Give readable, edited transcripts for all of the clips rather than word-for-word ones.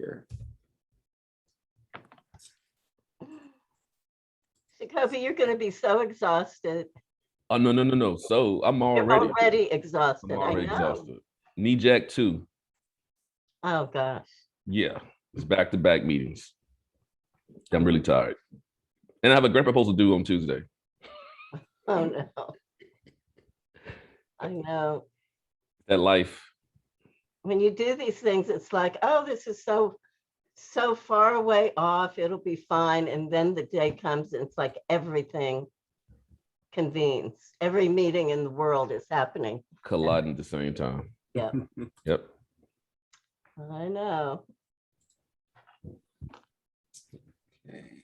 here. Sacoby, you're going to be so exhausted. Oh, no. So I'm You're already exhausted. I'm already I know. exhausted. Knee jack too. Oh, gosh. Yeah, it's back-to-back meetings. I'm really tired. And I have a grant proposal due on Tuesday. Oh, no. I know. That life. When you do these things, it's like, oh, this is so far away off. It'll be fine. And then the day comes and it's like everything convenes. Every meeting in the world is happening. Colliding at the same time. Yeah. Yep. I know. Okay.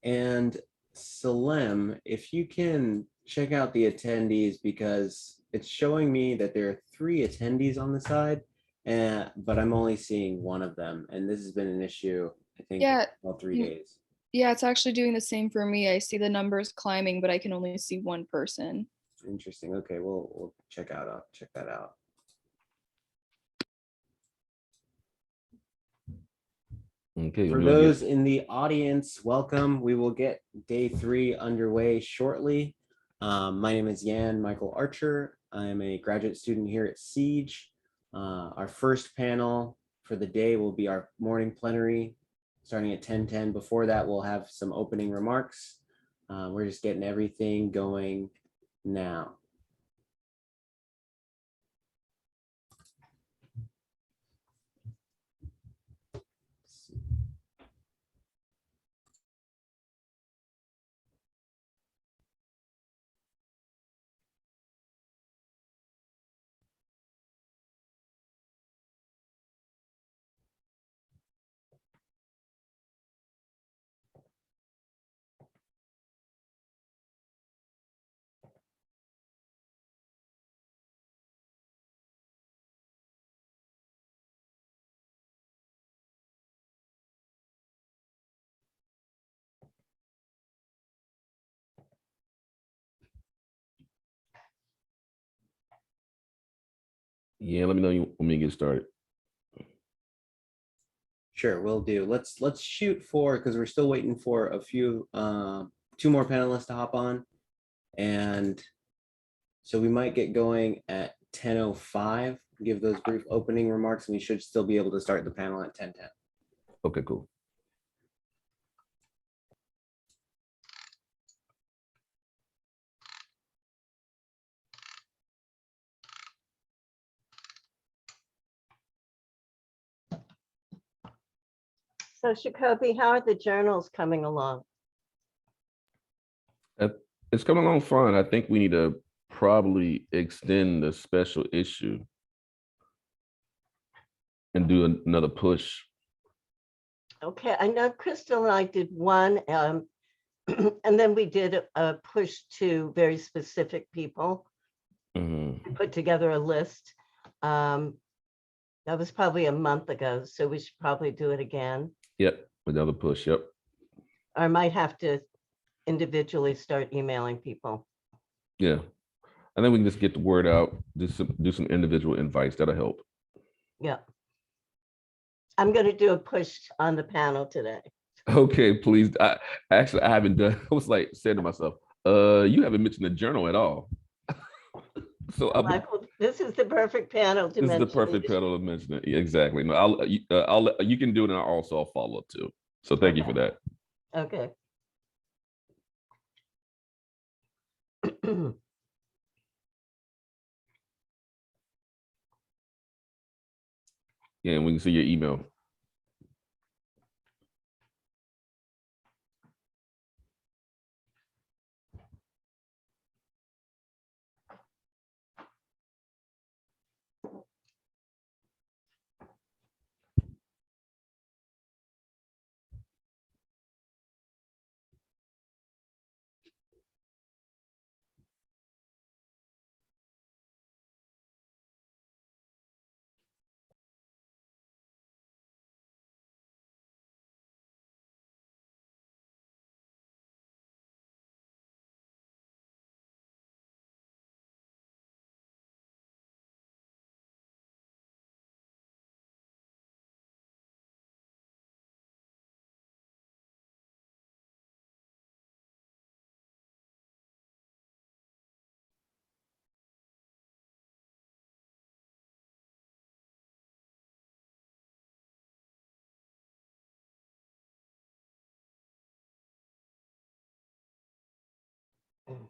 And Salem, if you can check out the attendees, because it's showing me that there are 3 attendees on the side, but I'm only seeing one of them. And this has been an issue, I think, all 3 days. Yeah, it's actually doing the same for me. I see the numbers climbing, but I can only see one person. Interesting. Okay, we'll check that out. Okay. For those in the audience, welcome. We will get day 3 underway shortly. My name is Yan Michael Archer. I am a graduate student here at CEEJH. Our first panel for the day will be our morning plenary, starting at 10:10. Before that, we'll have some opening remarks. We're just getting everything going now. Yeah, let me know when we get started. Sure, will do. Let's shoot for, because we're still waiting for a few 2 more panelists to hop on, and so we might get going at 10:05. Give those brief opening remarks, and we should still be able to start the panel at 10:10. Okay, cool. So Sacoby, how are the journals coming along? It's coming along fine. I think we need to probably extend the special issue and do another push. Okay, I know Crystal and I did one, and then we did a push to very specific people. Mhm. We put together a list. That was probably a month ago, so we should probably do it again. Yep, another push. Yep. I might have to individually start emailing people. Yeah. I think we can just get the word out, do some individual invites. That'll help. Yeah. I'm going to do a push on the panel today. Okay, please. I haven't done. I was like said to myself, you haven't mentioned the journal at all. So Michael, this is the perfect panel to mention. This is the perfect panel to mention it. Yeah, exactly. No, you can do it, and I'll follow up too. So thank you for that. Okay. Yeah, and we can see your email. Okay,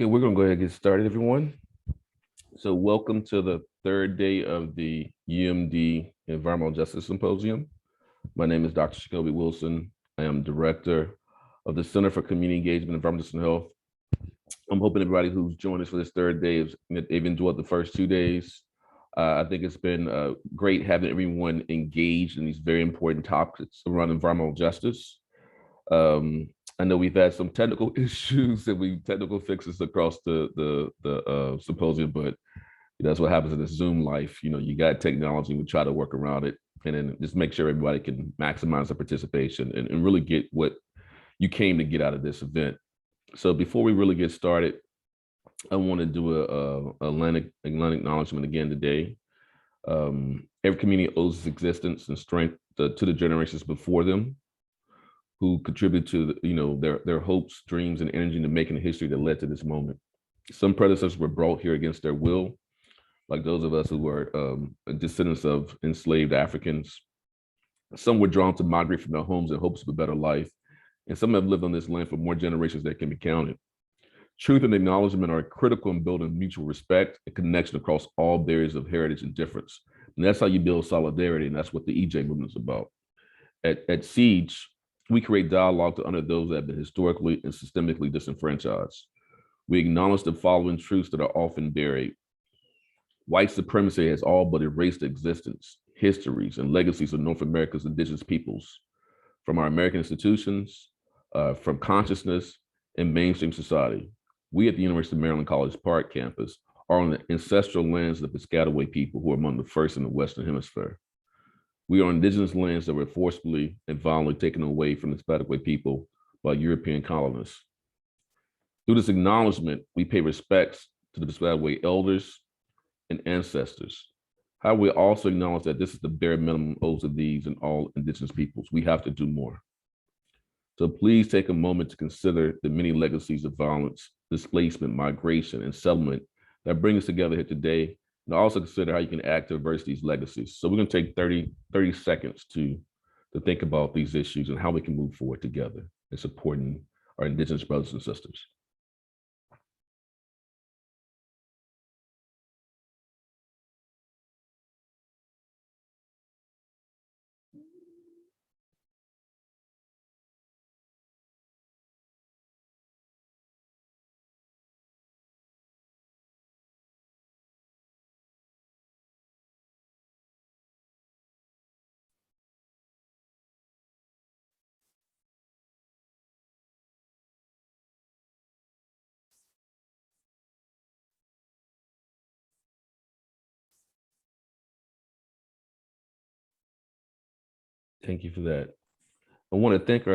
we're gonna go ahead and get started, everyone. So welcome to the third day of the UMD Environmental Justice Symposium. My name is Dr. Sacoby Wilson. I am Director of the Center for Community Engagement and Environmental Health. I'm hoping everybody who's joined us for this third day, they've enjoyed the first 2 days. I think it's been great having everyone engaged in these very important topics around environmental justice. I know we've had some technical issues and technical fixes across the symposium, but that's what happens in this Zoom life. You know, you got technology, we try to work around it, and then just make sure everybody can maximize their participation and really get what you came to get out of this event. So before we really get started, I want to do a land acknowledgement again today. Every community owes its existence and strength to the generations before them, who contribute to their hopes, dreams, and energy to making the history that led to this moment. Some predecessors were brought here against their will, like those of us who were descendants of enslaved Africans. Some were drawn to migrate from their homes in hopes of a better life, and some have lived on this land for more generations that can be counted. Truth and acknowledgement are critical in building mutual respect and connection across all barriers of heritage and difference. And that's how you build solidarity, and that's what the EJ movement is about. At CEEJH, we create dialogue to honor those that have been historically and systemically disenfranchised. We acknowledge the following truths that are often buried. White supremacy has all but erased the existence, histories, and legacies of North America's indigenous peoples, from our American institutions, from consciousness and mainstream society. We at the University of Maryland College Park campus are on the ancestral lands of the Piscataway people, who are among the first in the Western Hemisphere. We are on indigenous lands that were forcibly and violently taken away from the Piscataway people by European colonists. Through this acknowledgement, we pay respects to the Piscataway elders and ancestors. However, we also acknowledge that this is the bare minimum owed to these and all indigenous peoples. We have to do more. So please take a moment to consider the many legacies of violence, displacement, migration, and settlement that bring us together here today, and also consider how you can act to reverse these legacies. So we're going to take 30 seconds to think about these issues and how we can move forward together in supporting our indigenous brothers and sisters. Thank you for that. I want to thank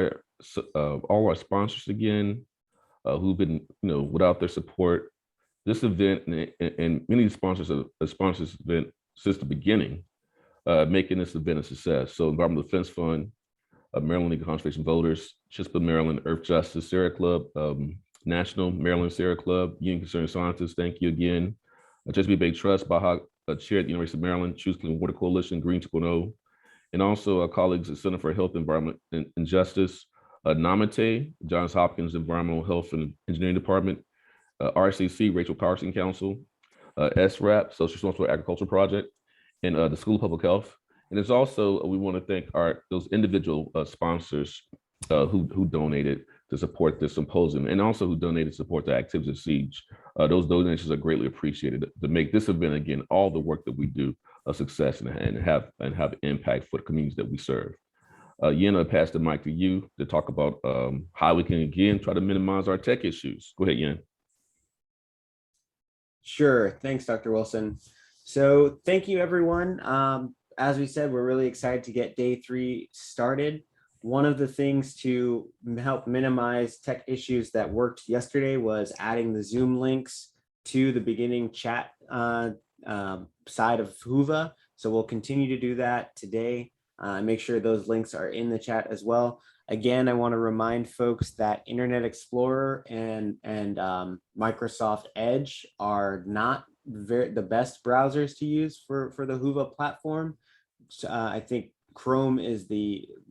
all our sponsors again, who've been, without their support, this event and many sponsors have sponsored this event since the beginning, making this event a success. So Environmental Defense Fund, Maryland League of Conservation Voters, CHISPA Maryland Earth Justice Sierra Club, National Maryland Sierra Club, Union Concerned Scientists, thank you again. Chesapeake Bay Trust, Baja Chair at the University of Maryland, Choose Clean Water Coalition, Green 2.0, and also our colleagues at Center for Health, Environment, and Justice, NAMITE, Johns Hopkins Environmental Health and Engineering Department, RCC, Rachel Carson Council, SRAP, Social Responsible Agriculture Project, and the School of Public Health. And there's also, we want to thank those individual sponsors who donated to support this symposium, and also who donated to support the activities of CEEJH. Those donations are greatly appreciated to make this event, again, all the work that we do a success and have impact for the communities that we serve. Yen, I'll pass the mic to you to talk about how we can, again, try to minimize our tech issues. Go ahead, Yen. Sure. Thanks, Dr. Wilson. So thank you, everyone. As we said, we're really excited to get day 3 started. One of the things to help minimize tech issues that worked yesterday was adding the Zoom links to the beginning chat side of Whova. So we'll continue to do that today. Make sure those links are in the chat as well. Again, I want to remind folks that Internet Explorer and Microsoft Edge are not the best browsers to use for the Whova platform. So, I think Chrome is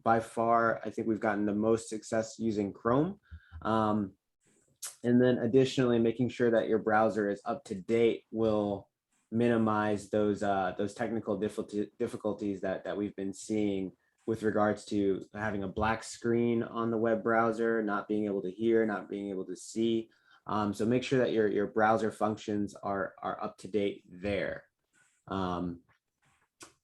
by far, I think we've gotten the most success using Chrome. And then additionally, making sure that your browser is up to date will minimize those technical difficulties that we've been seeing with regards to having a black screen on the web browser, not being able to hear, not being able to see. So make sure that your browser functions are up to date there.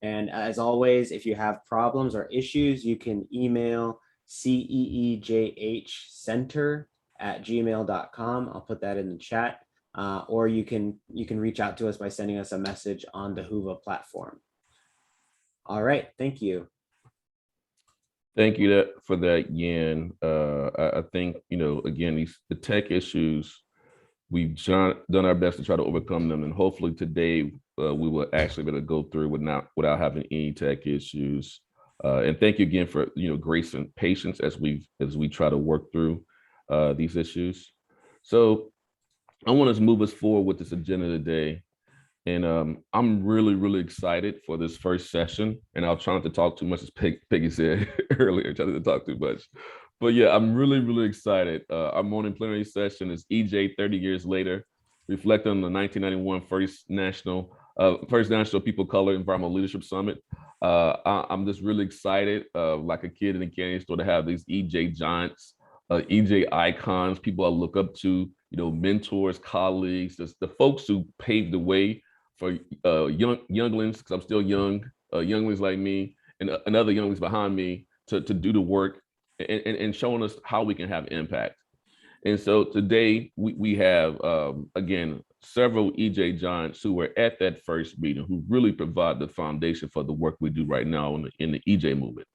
And as always, if you have problems or issues, you can email ceejhcenter@gmail.com. I'll put that in the chat. Or you can reach out to us by sending us a message on the Whova platform. All right, thank you. Thank you for that, Yen. I think, again, the tech issues, we've done our best to try to overcome them, and hopefully today we will actually be able to go through without having any tech issues. And thank you again for grace and patience as we try to work through these issues. So I want to move us forward with this agenda today. And I'm really, really excited for this first session. And I'll try not to talk too much, as Peggy said earlier, trying to talk too much. But yeah, I'm really, really excited. Our morning plenary session is EJ 30 years later, reflecting on the 1991 First National People of Color Environmental Leadership Summit. I'm just really excited, like a kid in a candy store, to have these EJ giants, EJ icons, people I look up to, mentors, colleagues, the folks who paved the way for younglings, because I'm still young, younglings like me, and other younglings behind me to do the work and showing us how we can have impact. And so today we have, again, several EJ giants who were at that first meeting, who really provide the foundation for the work we do right now in the EJ movement.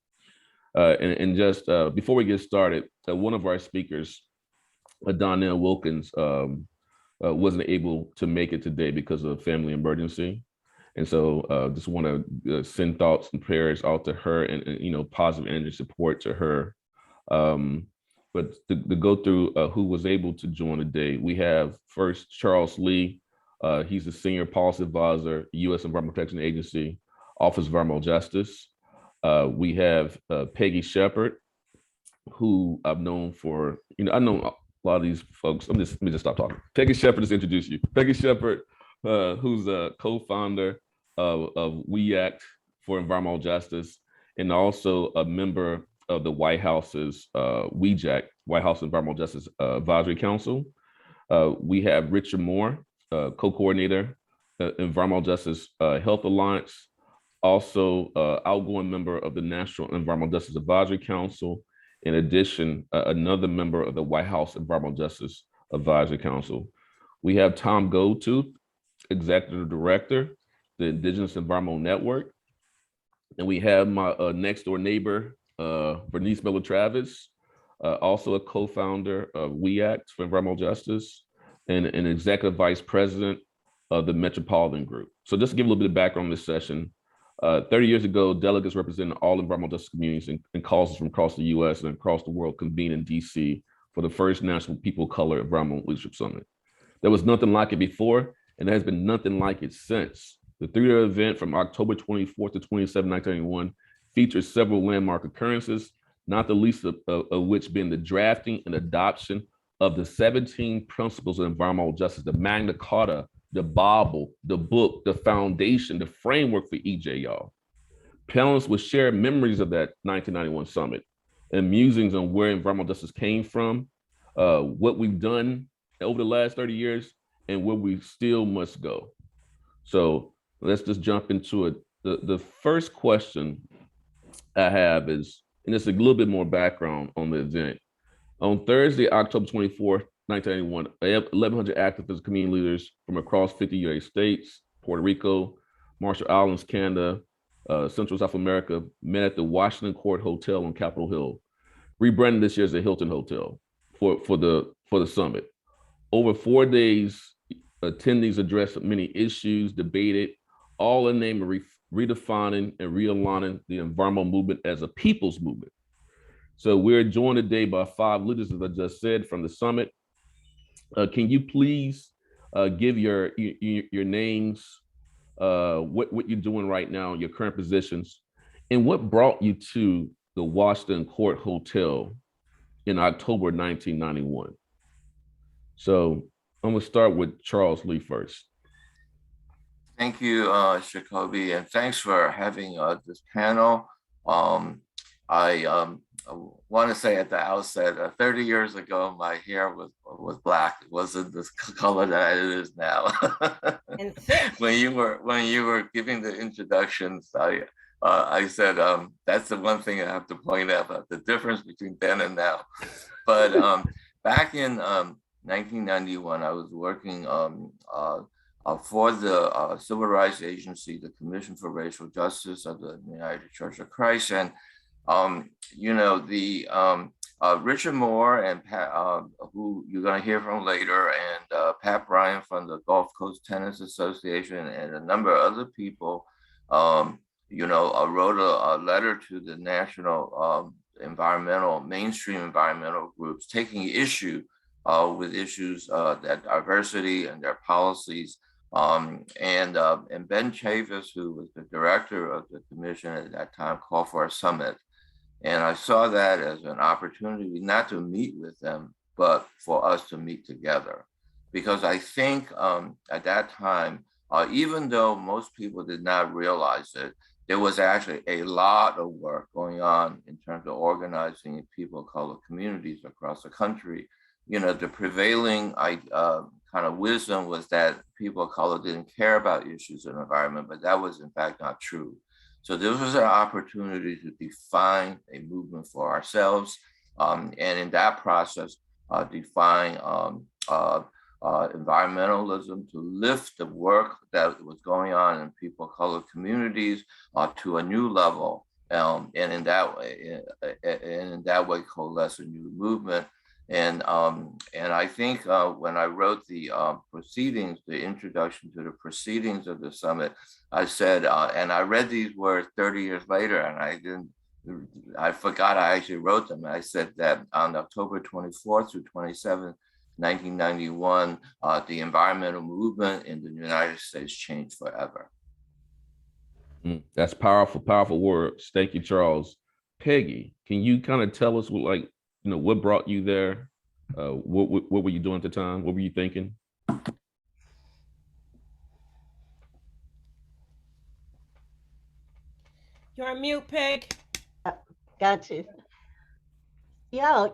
And just before we get started, one of our speakers, Donele Wilkins, wasn't able to make it today because of a family emergency. And so just want to send thoughts and prayers out to her and positive energy support to her. But to go through who was able to join today, we have first Charles Lee. He's the Senior Policy Advisor, U.S. Environmental Protection Agency, Office of Environmental Justice. We have Peggy Shepard, who I've known for, I know a lot of these folks. Let me just stop talking. Peggy Shepard, just introduce you. Peggy Shepard, who's a co-founder of CEEJH for Environmental Justice, and also a member of the White House's CEEJH, White House Environmental Justice Advisory Council. We have Richard Moore, co-coordinator, Environmental Justice Health Alliance, also outgoing member of the National Environmental Justice Advisory Council. In addition, another member of the White House Environmental Justice Advisory Council. We have Tom Goldtooth, Executive Director, the Indigenous Environmental Network. And we have my next door neighbor, Vernice Miller-Travis, also a co-founder of CEEJH for Environmental Justice, and an Executive Vice President of the Metropolitan Group. So just to give a little bit of background on this session, 30 years ago, delegates representing all environmental justice communities and causes from across the US and across the world convened in DC for the first National People of Color Environmental Leadership Summit. There was nothing like it before, and there has been nothing like it since. The 3-year event from October 24th to 27, 1991 features several landmark occurrences, not the least of which being the drafting and adoption of the 17 principles of environmental justice, the Magna Carta, the Bible, the book, the foundation, the framework for EJ, y'all. Panelists will share memories of that 1991 summit, and musings on where environmental justice came from, what we've done over the last 30 years, and where we still must go. So let's just jump into it. The first question I have is, and it's a little bit more background on the event. On Thursday, October 24th, 1991, 1,100 activists, community leaders from across 50 United States, Puerto Rico, Marshall Islands, Canada, Central South America met at the Washington Court Hotel on Capitol Hill, rebranded this year as the Hilton Hotel for the summit. Over 4 days, attendees addressed many issues, debated, all in the name of redefining and realigning the environmental movement as a people's movement. So we're joined today by 5 leaders, as I just said, from the summit. Can you please give your names, what you're doing right now, your current positions, and what brought you to the Washington Court Hotel in October 1991? So I'm gonna start with Charles Lee first. Thank you, Sacoby, and thanks for having this panel. I want to say at the outset, 30 years ago, my hair was black. It wasn't this color that it is now. when you were giving the introductions, I said that's the one thing I have to point out, the difference between then and now. But back in 1991, I was working for the Civil Rights Agency, the Commission for Racial Justice of the United Church of Christ. And, Richard Moore and Pat, who you're going to hear from later, and Pat Bryan from the Gulf Coast Tenants Association, and a number of other people, wrote a letter to the national mainstream environmental groups, taking issue with issues that diversity and their policies. And Ben Chavis, who was the director of the commission at that time, called for a summit. And I saw that as an opportunity not to meet with them, but for us to meet together. Because I think at that time, even though most people did not realize it, there was actually a lot of work going on in terms of organizing people of color communities across the country. The prevailing kind of wisdom was that people of color didn't care about issues of environment, but that was in fact not true. So this was an opportunity to define a movement for ourselves, and in that process, define environmentalism, to lift the work that was going on in people of color communities to a new level, and in that way coalesce a new movement. And I think when I wrote the proceedings, the introduction to the proceedings of the summit, I said, and I read these words 30 years later, and I forgot I actually wrote them. I said that on October 24th through 27th, 1991, the environmental movement in the United States changed forever. That's powerful, powerful words. Thank you, Charles. Peggy, can you kind of tell us what brought you there? What were you doing at the time? What were you thinking? You're on mute, Peg. Got you. Yeah,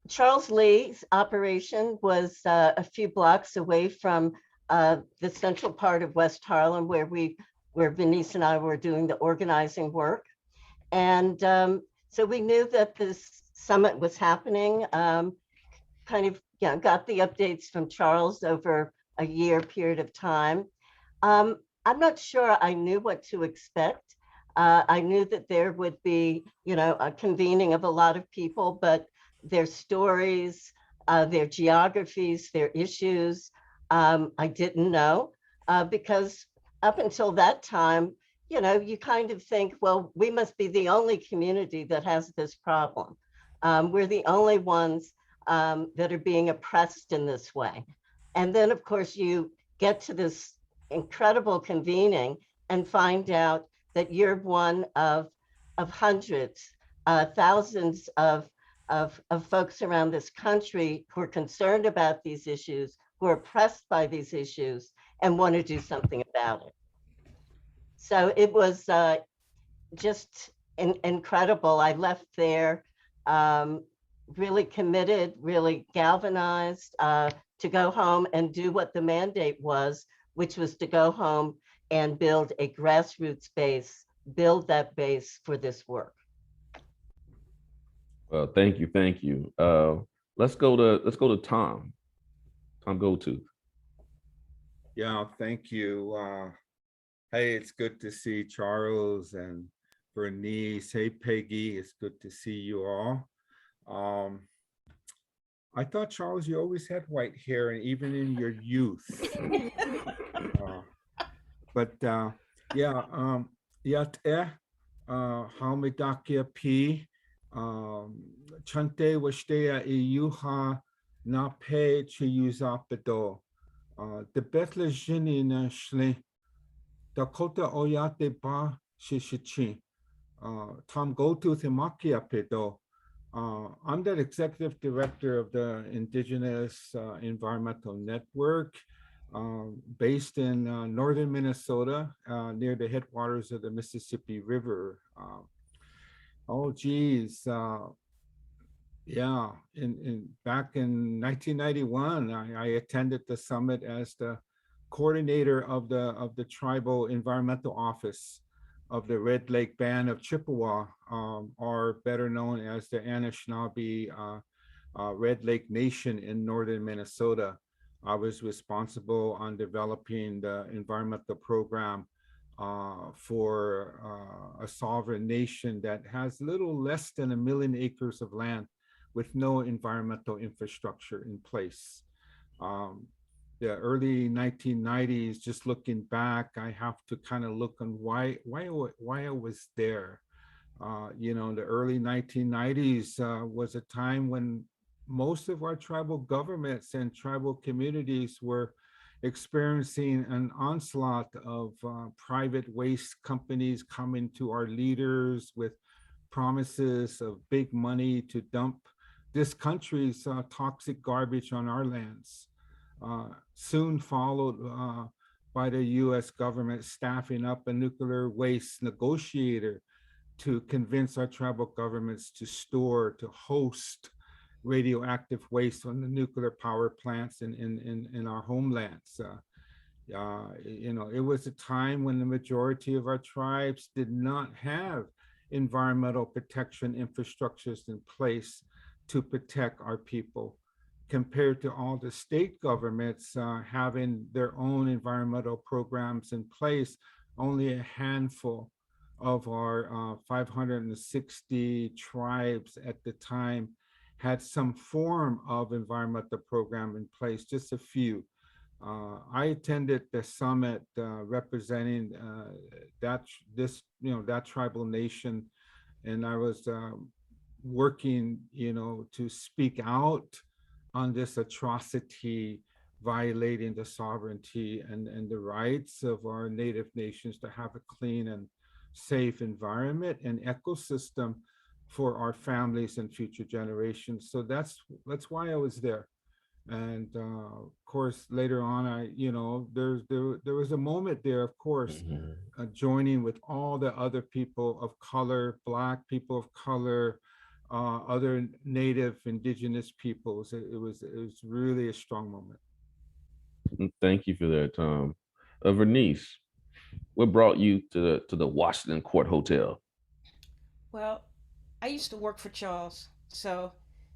Charles Lee's operation was a few blocks away from the central part of West Harlem, where Vernice and I were doing the organizing work. And so we knew that this summit was happening, got the updates from Charles over a year period of time. I'm not sure I knew what to expect. I knew that there would be, a convening of a lot of people, but their stories, their geographies, their issues, I didn't know, because up until that time, you kind of think, well, we must be the only community that has this problem. We're the only ones that are being oppressed in this way. And then, of course, you get to this incredible convening and find out that you're one of hundreds, thousands of folks around this country who are concerned about these issues, who are oppressed by these issues, and want to do something about it. So it was just incredible. I left there really committed, really galvanized to go home and do what the mandate was, which was to go home and build a grassroots base, build that base for this work. Well, thank you, thank you. Let's go to Tom. Tom Goldtooth. Yeah, thank you. Hey, it's good to see Charles and Vernice. Hey, Peggy, it's good to see you all. I thought, Charles, you always had white hair, and even in your youth. Haumidakia P. Chante Washtea Iyuha Nape Chiyuzapedo. The Bethlehem Jini Nashli. Dakota Oyate Ba Shishichi. Tom Goldtooth and Makia Pedo. I'm the executive director of the Indigenous Environmental Network, based in northern Minnesota, near the headwaters of the Mississippi River. Back in 1991, I attended the summit as the coordinator of the Tribal Environmental Office of the Red Lake Band of Chippewa, or better known as the Anishinaabe Red Lake Nation in northern Minnesota. I was responsible on developing the environmental program for a sovereign nation that has little less than 1 million acres of land with no environmental infrastructure in place. The early 1990s, just looking back, I have to kind of look on why I was there. The early 1990s was a time when most of our tribal governments and tribal communities were experiencing an onslaught of private waste companies coming to our leaders with promises of big money to dump this country's toxic garbage on our lands. Soon followed by the US government staffing up a nuclear waste negotiator to convince our tribal governments to store, to host radioactive waste on the nuclear power plants in our homelands. It was a time when the majority of our tribes did not have environmental protection infrastructures in place to protect our people, compared to all the state governments having their own environmental programs in place. Only a handful of our 560 tribes at the time had some form of environmental program in place, just a few. I attended the summit representing that tribal nation, and I was working, to speak out on this atrocity, violating the sovereignty and the rights of our Native nations to have a clean and safe environment and ecosystem for our families and future generations. So that's why I was there. And of course, later on, there was a moment there, of course, joining with all the other people of color, Black people of color, other Native Indigenous peoples. It was really a strong moment. Thank you for that, Tom. Vernice, what brought you to the Washington Court Hotel? Well, I used to work for Charles, so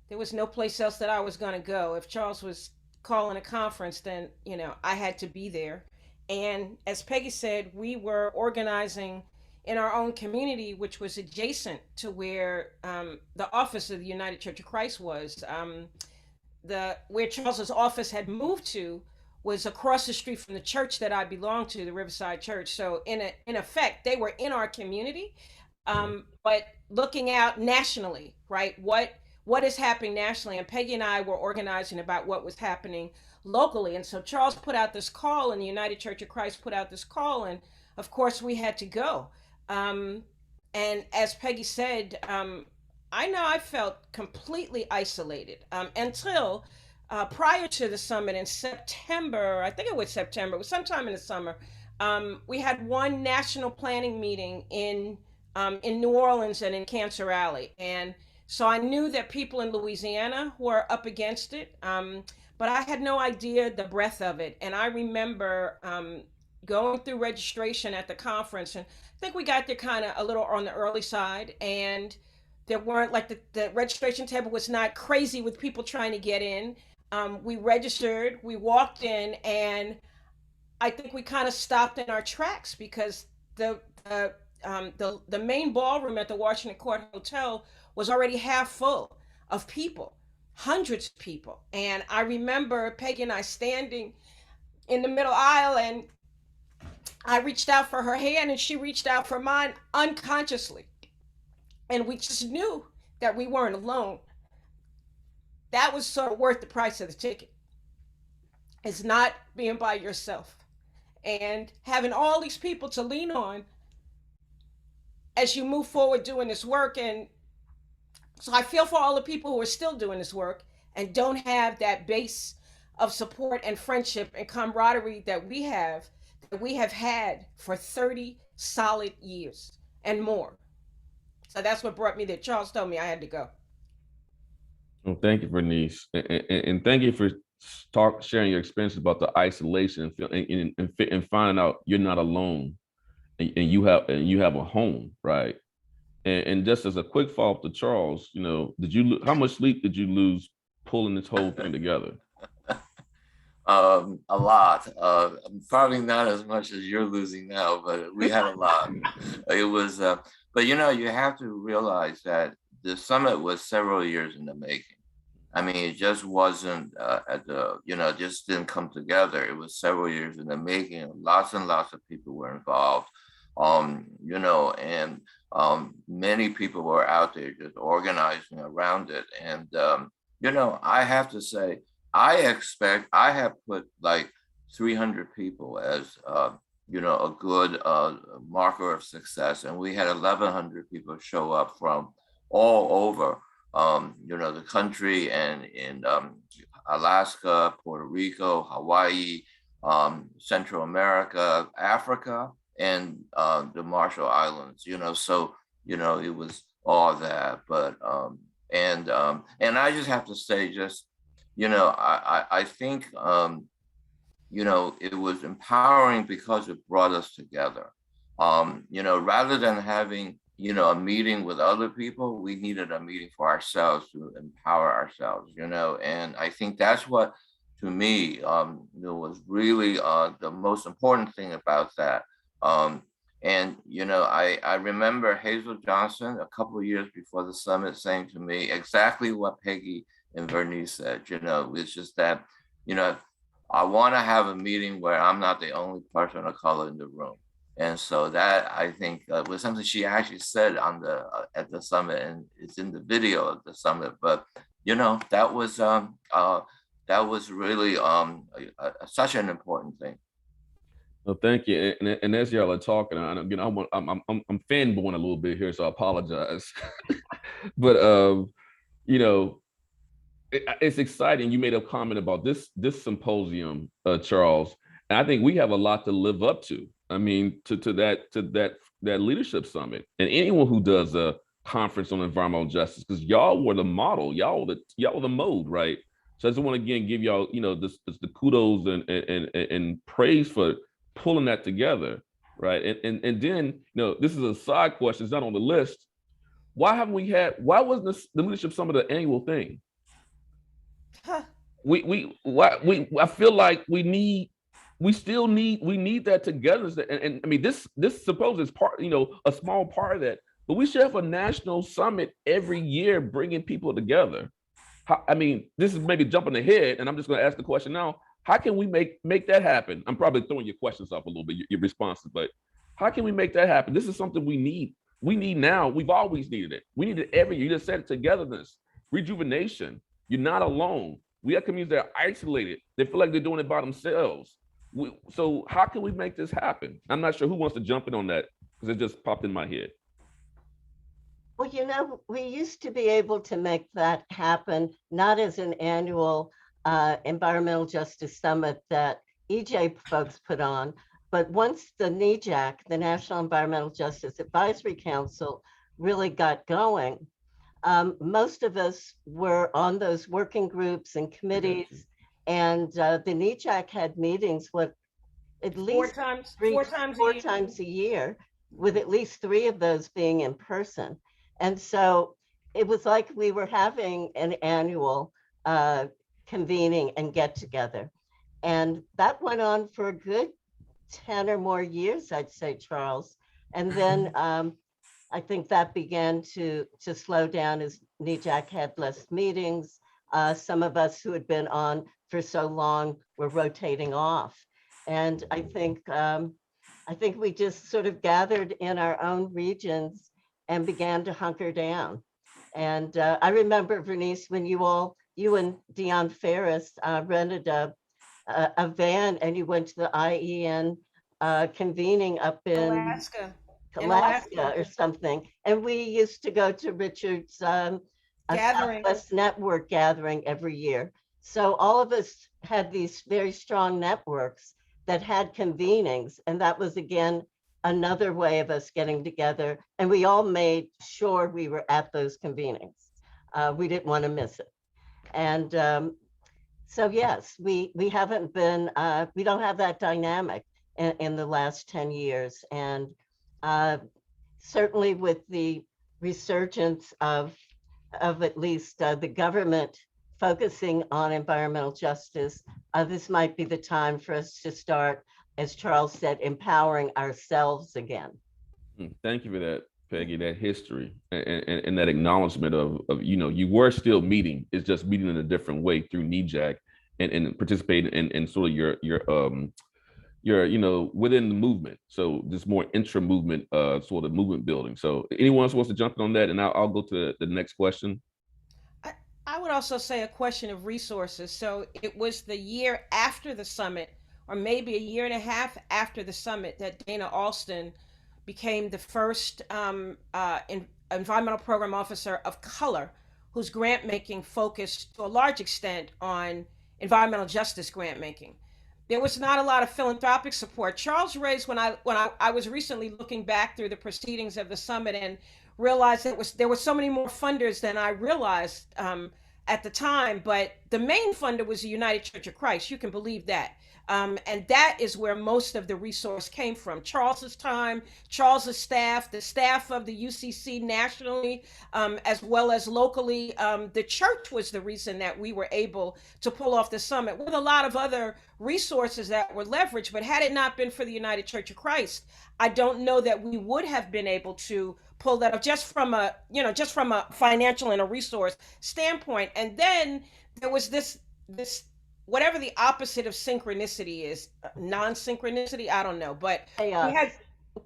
there was no place else that I was going to go. If Charles was calling a conference, then, I had to be there. And as Peggy said, we were organizing in our own community, which was adjacent to where the office of the United Church of Christ was. Where Charles's office had moved to was across the street from the church that I belonged to, the Riverside Church. So in effect, they were in our community, but looking out nationally, right? What is happening nationally? And Peggy and I were organizing about what was happening locally. And so Charles put out this call, and the United Church of Christ put out this call, and of course we had to go. And as Peggy said, I know I felt completely isolated until prior to the summit in September. I think it was September. It was sometime in the summer. We had one national planning meeting in in New Orleans and in Cancer Alley. And so I knew that people in Louisiana were up against it, but I had no idea the breadth of it. And I remember going through registration at the conference, and I think we got there kind of a little on the early side, and there weren't like the registration table was not crazy with people trying to get in. We registered, we walked in, and I think we kind of stopped in our tracks because the main ballroom at the Washington Court Hotel was already half full of people, hundreds of people. And I remember Peggy and I standing in the middle aisle, and I reached out for her hand and she reached out for mine unconsciously. And we just knew that we weren't alone. That was sort of worth the price of the ticket. It's not being by yourself and having all these people to lean on as you move forward doing this work. And so I feel for all the people who are still doing this work and don't have that base of support and friendship and camaraderie that we have had for 30 solid years and more. So that's what brought me there. Charles told me I had to go. Well, thank you, Vernice, and thank you for sharing your experience about the isolation and finding out you're not alone, and you have a home, right? And just as a quick follow up to Charles, how much sleep did you lose pulling this whole thing together? A lot. Probably not as much as you're losing now, but we had a lot. It was, but you have to realize that the summit was several years in the making. I mean, it just wasn't just didn't come together. It was several years in the making. Lots and lots of people were involved, and many people were out there just organizing around it. And, I have to say, I have put like 300 people as, a good marker of success. And we had 1,100 people show up from all over, the country, and in Alaska, Puerto Rico, Hawaii, Central America, Africa, and the Marshall Islands, so, it was all that. But, and I just have to say, I think, it was empowering because it brought us together. Rather than having, a meeting with other people, we needed a meeting for ourselves to empower ourselves, and I think that's what, to me, was really the most important thing about that. And, I remember Hazel Johnson a couple of years before the summit saying to me exactly what Peggy and Vernice said. It's just that, I want to have a meeting where I'm not the only person of color in the room. And so that, I think, was something she actually said at the summit, and it's in the video of the summit. But that was really such an important thing. Well, thank you. And as y'all are talking, I'm fanboying a little bit here, so I apologize. But it's exciting. You made a comment about this symposium, Charles, and I think we have a lot to live up to. I mean, to that leadership summit, and anyone who does a conference on environmental justice, because y'all were the model, y'all were the mode, right? So I just want to again give y'all, the kudos and praise for pulling that together, right? And then, this is a side question, it's not on the list. Why wasn't the leadership summit an annual thing? Huh. I feel like we need that togetherness, and I mean this supposes part, a small part of that, but we should have a national summit every year bringing people together. This is maybe jumping ahead, and I'm just going to ask the question now: how can we make that happen? I'm probably throwing your questions off a little bit, your responses, but how can we make that happen? This is something we need now. We've always needed it. We need it every year. You just said togetherness, rejuvenation. You're not alone. We have communities that are isolated. They feel like they're doing it by themselves. So how can we make this happen? I'm not sure who wants to jump in on that, because it just popped in my head. Well, we used to be able to make that happen, not as an annual environmental justice summit that CEEJH folks put on, But once the NEJAC, the National Environmental Justice Advisory Council, really got going, most of us were on those working groups and committees, and the NEJAC had meetings with at least four times a four year. times a year, with at least 3 of those being in person. And so it was like we were having an annual convening and get together. And that went on for a good 10 or more years, I'd say, Charles. And then I think that began to slow down as NEJAC had less meetings. Some of us who had been on for so long were rotating off. And I think we just sort of gathered in our own regions and began to hunker down. And I remember, Vernice, when you and Dion Ferris rented a van and you went to the IEN convening up in Alaska or something. And we used to go to Richard's Southwest Network gathering every year. So all of us had these very strong networks that had convenings. And that was, again, another way of us getting together. And we all made sure we were at those convenings. We didn't want to miss it. And so, yes, we haven't been, we don't have that dynamic in the last 10 years. And certainly with the resurgence of at least the government focusing on environmental justice, this might be the time for us to start, as Charles said, empowering ourselves again. Thank you for that, Peggy, that history and that acknowledgement of, you were still meeting, it's just meeting in a different way through NEJAC and participating in sort of your within the movement. So just more intra-movement sort of movement building. So anyone else wants to jump in on that, and I'll go to the next question. I would also say a question of resources. So it was the year after the summit, or maybe a year and a half after the summit, that Dana Alston became the first environmental program officer of color whose grant making focused to a large extent on environmental justice grant making. There was not a lot of philanthropic support. Charles raised, when I was recently looking back through the proceedings of the summit and realized there were so many more funders than I realized at the time, but the main funder was the United Church of Christ. You can believe that. And that is where most of the resource came from. Charles's time, Charles's staff, the staff of the UCC nationally, as well as locally. The church was the reason that we were able to pull off the summit, with a lot of other resources that were leveraged. But had it not been for the United Church of Christ, I don't know that we would have been able to pull that up just from a financial and a resource standpoint. And then there was this whatever the opposite of synchronicity is, non-synchronicity, I don't know, but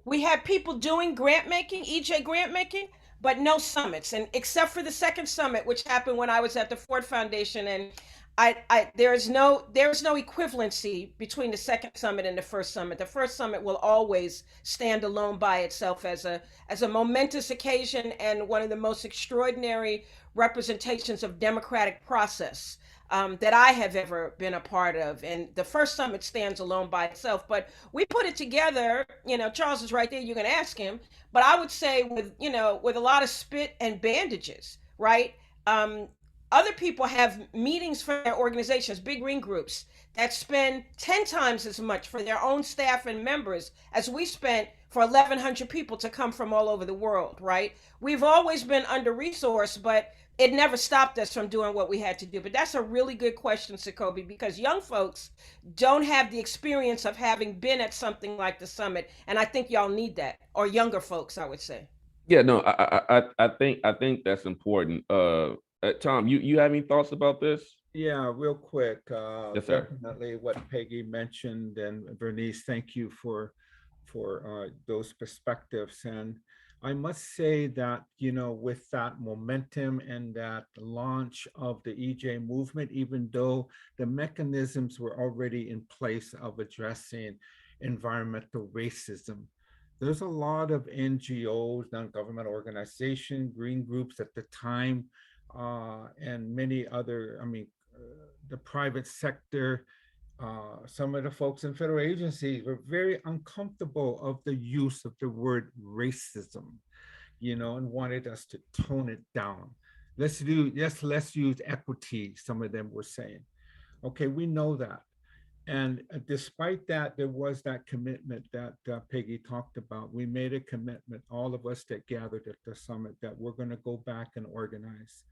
we had people doing grant making, EJ grant making, but no summits. And except for the second summit, which happened when I was at the Ford Foundation, and there is no equivalency between the second summit and the first summit. The first summit will always stand alone by itself as a momentous occasion and one of the most extraordinary representations of democratic process that I have ever been a part of. And the first summit stands alone by itself, but we put it together. Charles is right there, you can ask him, but I would say with a lot of spit and bandages, right? Other people have meetings for their organizations, big green groups, that spend 10 times as much for their own staff and members as we spent for 1,100 people to come from all over the world, right? We've always been under-resourced, but it never stopped us from doing what we had to do. But that's a really good question, Sacoby, because young folks don't have the experience of having been at something like the summit. And I think y'all need that, or younger folks, I would say. Yeah, no, I think that's important. Tom, you have any thoughts about this? Yeah, real quick. Yes, sir. Definitely what Peggy mentioned, and Vernice, thank you for those perspectives. And I must say that, with that momentum and that launch of the EJ movement, even though the mechanisms were already in place of addressing environmental racism, there's a lot of NGOs, non-governmental organizations, green groups at the time, and many other, the private sector some of the folks in federal agencies were very uncomfortable of the use of the word racism, and wanted us to tone it down. Let's use equity, some of them were saying. Okay, we know that. And despite that, there was that commitment that Peggy talked about. We made a commitment, all of us that gathered at the summit, that we're going to go back and organize,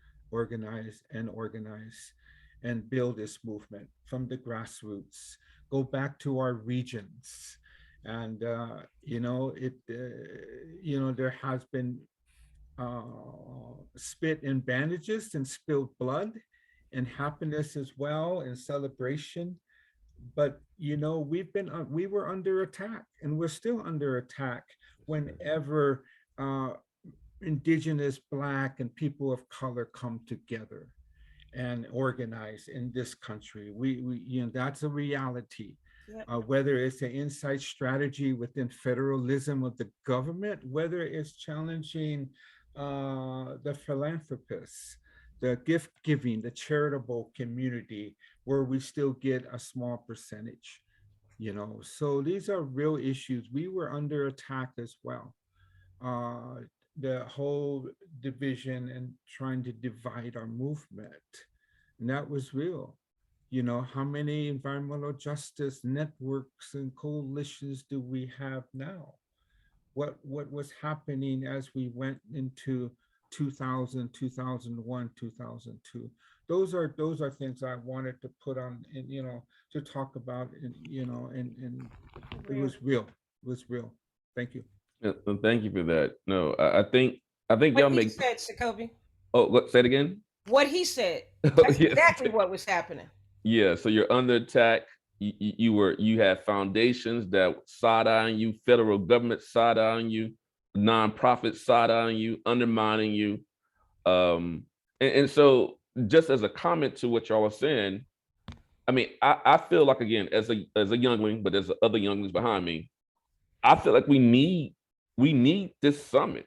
and build this movement from the grassroots, go back to our regions. And, there has been spit and bandages and spilled blood and happiness as well, and celebration. But we were under attack, and we're still under attack whenever Indigenous, Black, and people of color come together and organize in this country. That's a reality. Yep. Whether it's an inside strategy within federalism of the government, whether it's challenging the philanthropists, the gift giving, the charitable community, where we still get a small percentage, So these are real issues. We were under attack as well. The whole division and trying to divide our movement, and that was real. How many environmental justice networks and coalitions do we have now? What was happening as we went into 2000, 2001, 2002? Those are things I wanted to put on, and to talk about, and it was real. It was real. Thank you. Yeah, well, thank you for that. No, I think What y'all he make. said, Sacoby. Oh, look, say it again. What he said. That's Yes. exactly what was happening. Yeah, so you're under attack. You had foundations that side-eyeing you, federal government side-eyeing you, nonprofits side-eyeing you, undermining you. And so just as a comment to what y'all are saying, I mean, I feel like, again, as a youngling, but there's other younglings behind me, I feel like we need this summit.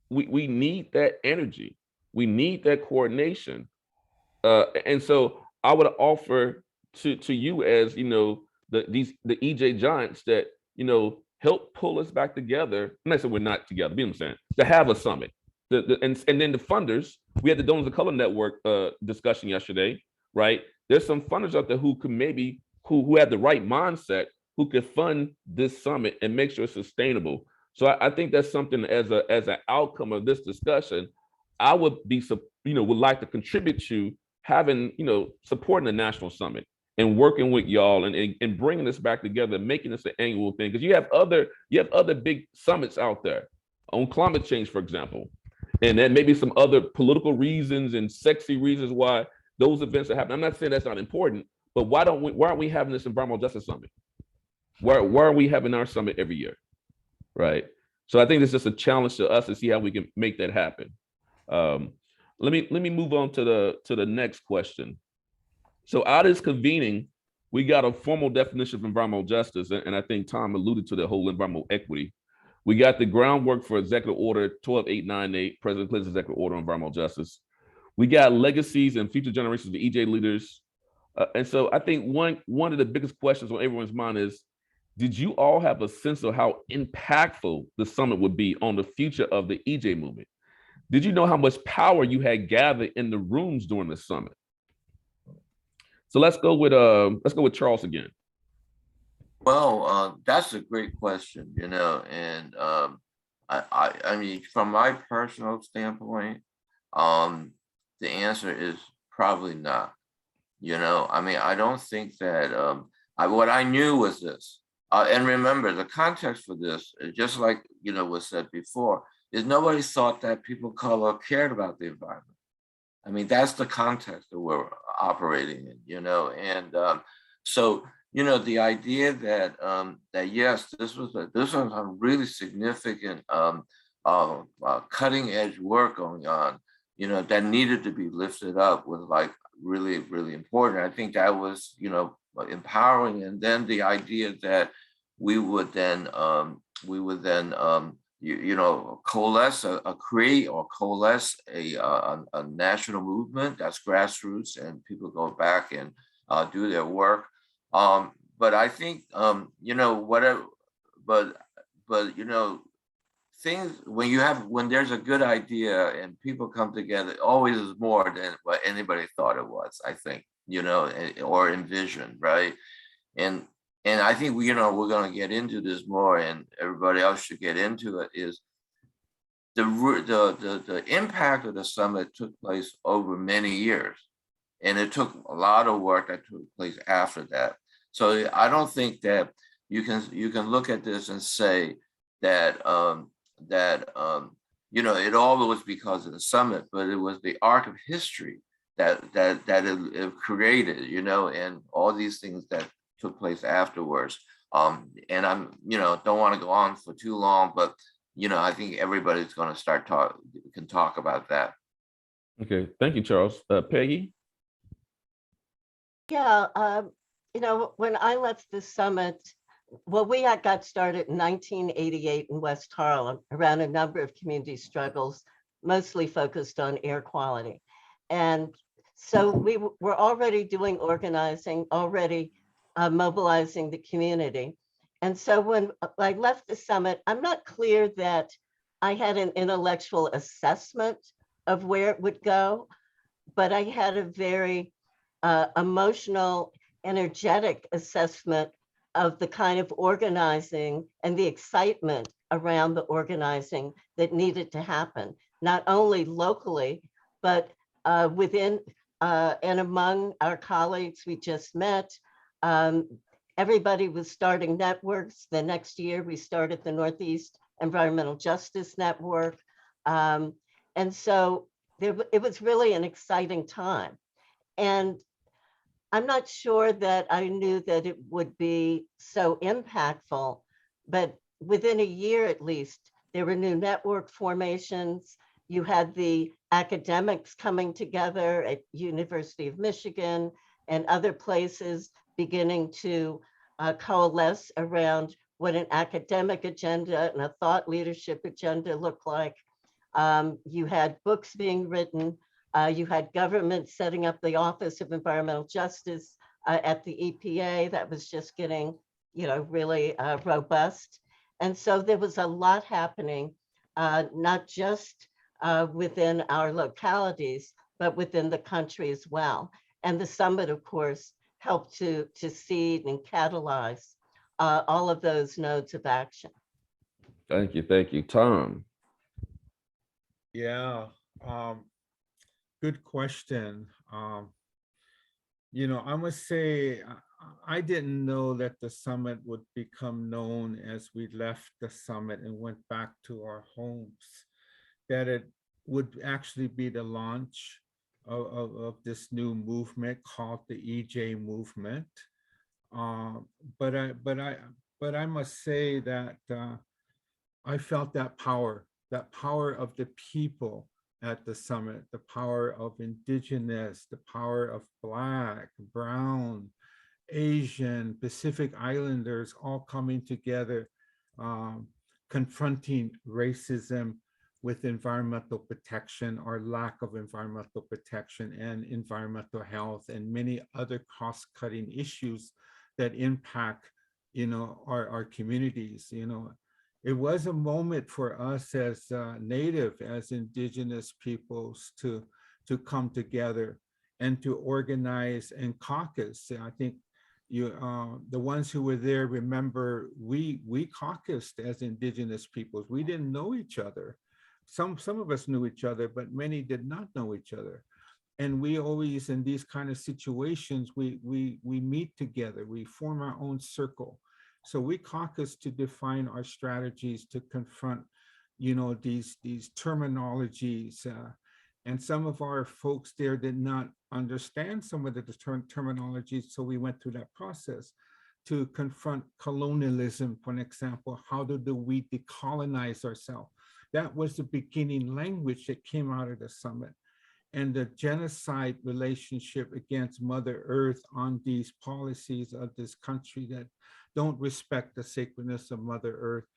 We need that energy. We need that coordination. And so I would offer to you, as the EJ giants that help pull us back together. I'm not saying we're not together, you know what I'm saying, to have a summit. And then the funders, we had the Donors of Color Network discussion yesterday, right? There's some funders out there who could maybe who have the right mindset, who could fund this summit and make sure it's sustainable. So I think that's something, as an outcome of this discussion, I would be would like to contribute to having, supporting the national summit and working with y'all and bringing this back together, making this an annual thing. Because you have other big summits out there on climate change, for example, and then maybe some other political reasons and sexy reasons why those events are happening. I'm not saying that's not important, but why aren't we having this environmental justice summit? Why are we having our summit every year, right? So I think it's just a challenge to us to see how we can make that happen. Let me move on to the next question. So out of this convening, we got a formal definition of environmental justice, and I think Tom alluded to the whole environmental equity. We got the groundwork for Executive Order 12898, President Clinton's Executive Order on Environmental Justice. We got legacies and future generations of EJ leaders. And so I think one of the biggest questions on everyone's mind is, did you all have a sense of how impactful the summit would be on the future of the EJ movement? Did you know how much power you had gathered in the rooms during the summit? So let's go with Charles again. Well, that's a great question, and I mean, from my personal standpoint, the answer is probably not. I mean, I don't think that what I knew was this. And remember, the context for this, just like was said before, is nobody thought that people of color cared about the environment. I mean, that's the context that we're operating in, and so the idea that that yes, this was a really significant cutting edge work going on, that needed to be lifted up was like really, really important. I think that was empowering, and then the idea that we would then coalesce a national movement that's grassroots, and people go back and do their work. But I think, whatever, but, things, when there's a good idea and people come together, always is more than what anybody thought it was, I think, or envisioned, right? And I think we're going to get into this more, and everybody else should get into it, is the impact of the summit took place over many years, and it took a lot of work that took place after that. So I don't think that you can look at this and say that it all was because of the summit, but it was the arc of history that it created, and all these things that took place afterwards. And I'm, don't want to go on for too long, but I think everybody's going to can talk about that. Okay, thank you, Charles. Peggy? Yeah, when I left the summit, well, we had got started in 1988 in West Harlem around a number of community struggles, mostly focused on air quality. And so we were already doing organizing, already mobilizing the community. And so when I left the summit, I'm not clear that I had an intellectual assessment of where it would go, but I had a very emotional, energetic assessment of the kind of organizing and the excitement around the organizing that needed to happen, not only locally, but within and among our colleagues we just met. Everybody was starting networks. The next year we started the Northeast Environmental Justice Network. And so it was really an exciting time. And I'm not sure that I knew that it would be so impactful, but within a year at least, there were new network formations. You had the academics coming together at University of Michigan and other places beginning to coalesce around what an academic agenda and a thought leadership agenda looked like. You had books being written. You had government setting up the Office of Environmental Justice at the EPA that was just getting, really robust. And so there was a lot happening, not just within our localities, but within the country as well. And the summit, of course, helped to seed and catalyze all of those nodes of action. Thank you. Tom? Yeah, good question. I must say, I didn't know that the summit would become known as we left the summit and went back to our homes, that it would actually be the launch of this new movement called the CEEJH movement. But I must say that I felt that power of the people at the summit, the power of Indigenous, the power of Black, Brown, Asian, Pacific Islanders all coming together, confronting racism with environmental protection or lack of environmental protection and environmental health and many other cross-cutting issues that impact, our communities. It was a moment for us as Native, as Indigenous peoples to come together and to organize and caucus. I think the ones who were there remember we caucused as Indigenous peoples. We didn't know each other. Some of us knew each other, but many did not know each other. And we always, in these kind of situations, we meet together, we form our own circle. So we caucus to define our strategies to confront, these terminologies. And some of our folks there did not understand some of the terminologies. So we went through that process to confront colonialism, for example. How do we decolonize ourselves? That was the beginning language that came out of the summit. And the genocide relationship against Mother Earth on these policies of this country that don't respect the sacredness of Mother Earth,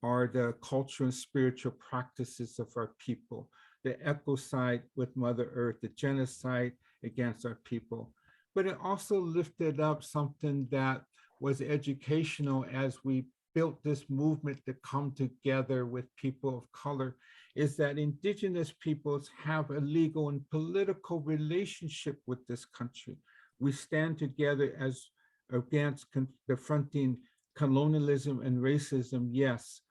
or the cultural and spiritual practices of our people, the ecocide with Mother Earth, the genocide against our people. but it also lifted up something that was educational as we built this movement to come together with people of color, is that Indigenous peoples have a legal and political relationship with this country. We stand together as against confronting colonialism and racism, yes,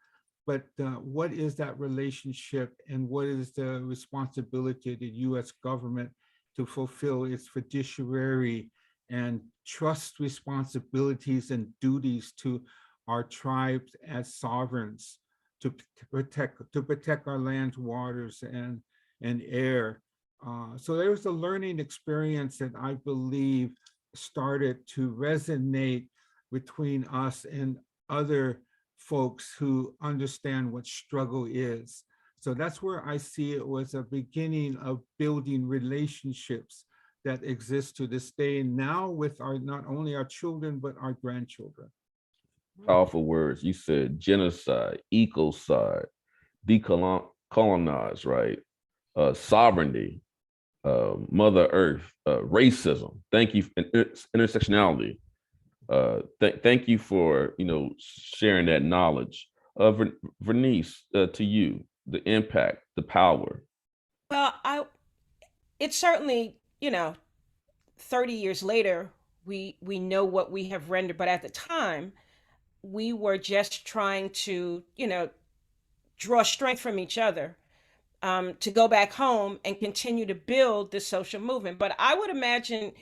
but what is that relationship, and what is the responsibility of the US government to fulfill its fiduciary and trust responsibilities and duties to our tribes as sovereigns, to protect our lands, waters, and air. So there was a learning experience that I believe started to resonate between us and other folks who understand what struggle is. So that's where I see it was a beginning of building relationships that exist to this day now with our, not only our children, but our grandchildren. Powerful words. You said genocide, ecocide, decolonize, right? Sovereignty, Mother Earth, racism. Thank you, intersectionality. Thank you for sharing that knowledge. Vernice, to you, the impact, the power. Well, it's certainly, 30 years later, we know what we have rendered, but at the time, we were just trying to, draw strength from each other, to go back home and continue to build this social movement. But I would imagine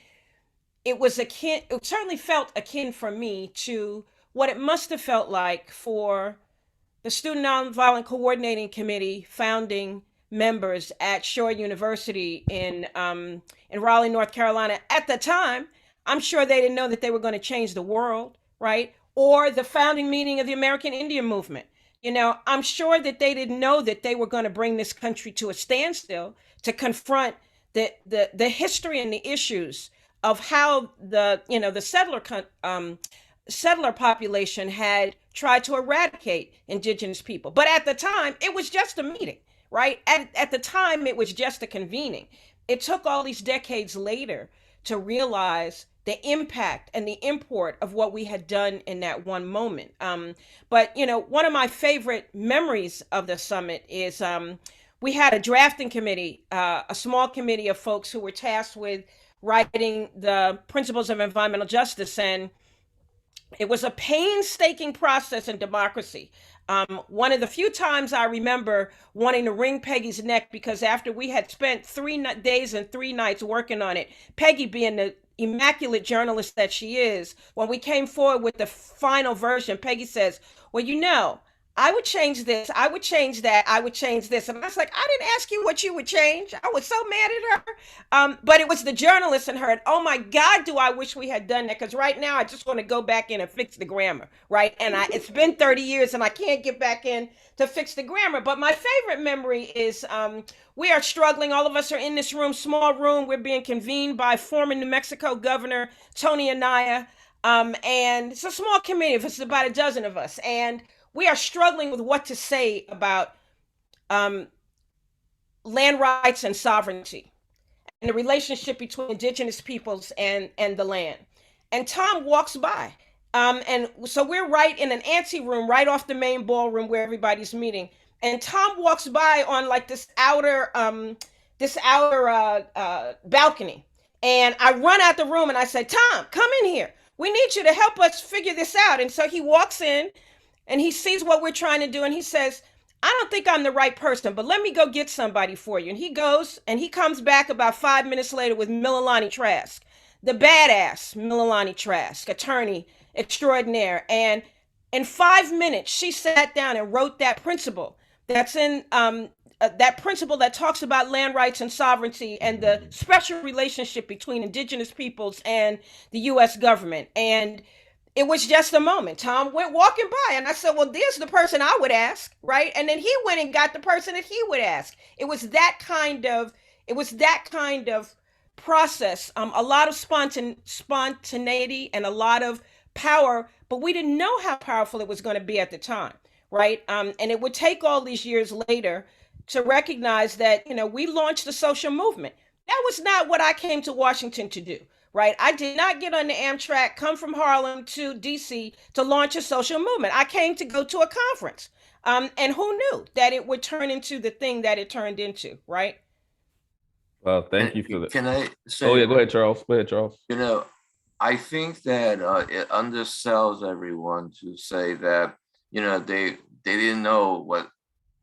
it certainly felt akin for me to what it must have felt like for the Student Nonviolent Coordinating Committee founding members at Shore University in Raleigh, North Carolina. At the time, I'm sure they didn't know that they were going to change the world, right? Or the founding meeting of the American Indian Movement. I'm sure that they didn't know that they were going to bring this country to a standstill to confront the history and the issues of how the settler population had tried to eradicate Indigenous people. But at the time, it was just a meeting, right? At the time, it was just a convening. It took all these decades later to realize the impact and the import of what we had done in that one moment. But one of my favorite memories of the summit is we had a drafting committee, a small committee of folks who were tasked with writing the principles of environmental justice, and it was a painstaking process in democracy. One of the few times I remember wanting to wring Peggy's neck, because after we had spent 3 days and 3 nights working on it, Peggy, being the immaculate journalist that she is, when we came forward with the final version, Peggy says, well, I would change this, I would change that, I would change this. And I was like, I didn't ask you what you would change. I was so mad at her. But it was the journalist in her. And oh my God, do I wish we had done that. Because right now I just want to go back in and fix the grammar, right? And it's been 30 years and I can't get back in to fix the grammar. But my favorite memory is we are struggling. All of us are in this room, small room. We're being convened by former New Mexico Governor Tony Anaya. And it's a small committee. It's about a dozen of us. And we are struggling with what to say about land rights and sovereignty and the relationship between Indigenous peoples and the land. And Tom walks by. And so we're right in an ante room, right off the main ballroom where everybody's meeting. And Tom walks by on like this outer balcony. And I run out the room and I said, Tom, come in here. We need you to help us figure this out. And so he walks in and he sees what we're trying to do. And he says, I don't think I'm the right person, but let me go get somebody for you. And he goes and he comes back about 5 minutes later with Mililani Trask, the badass Mililani Trask, attorney extraordinaire. And in 5 minutes, she sat down and wrote that principle that's in that principle that talks about land rights and sovereignty and the special relationship between Indigenous peoples and the U.S. government. And it was just a moment. Tom went walking by and I said, well, there's the person I would ask, right? And then he went and got the person that he would ask. It was that kind of process, a lot of spontaneity and a lot of power, but we didn't know how powerful it was going to be at the time, right? And it would take all these years later to recognize that, we launched a social movement. That was not what I came to Washington to do. right? I did not get on the Amtrak, come from Harlem to DC to launch a social movement. I came to go to a conference. And who knew that it would turn into the thing that it turned into, right? Well, thank you for that. Can I say? Oh yeah, go ahead, Charles. Go ahead, Charles. You know, I think that it undersells everyone to say that, you know, they didn't know what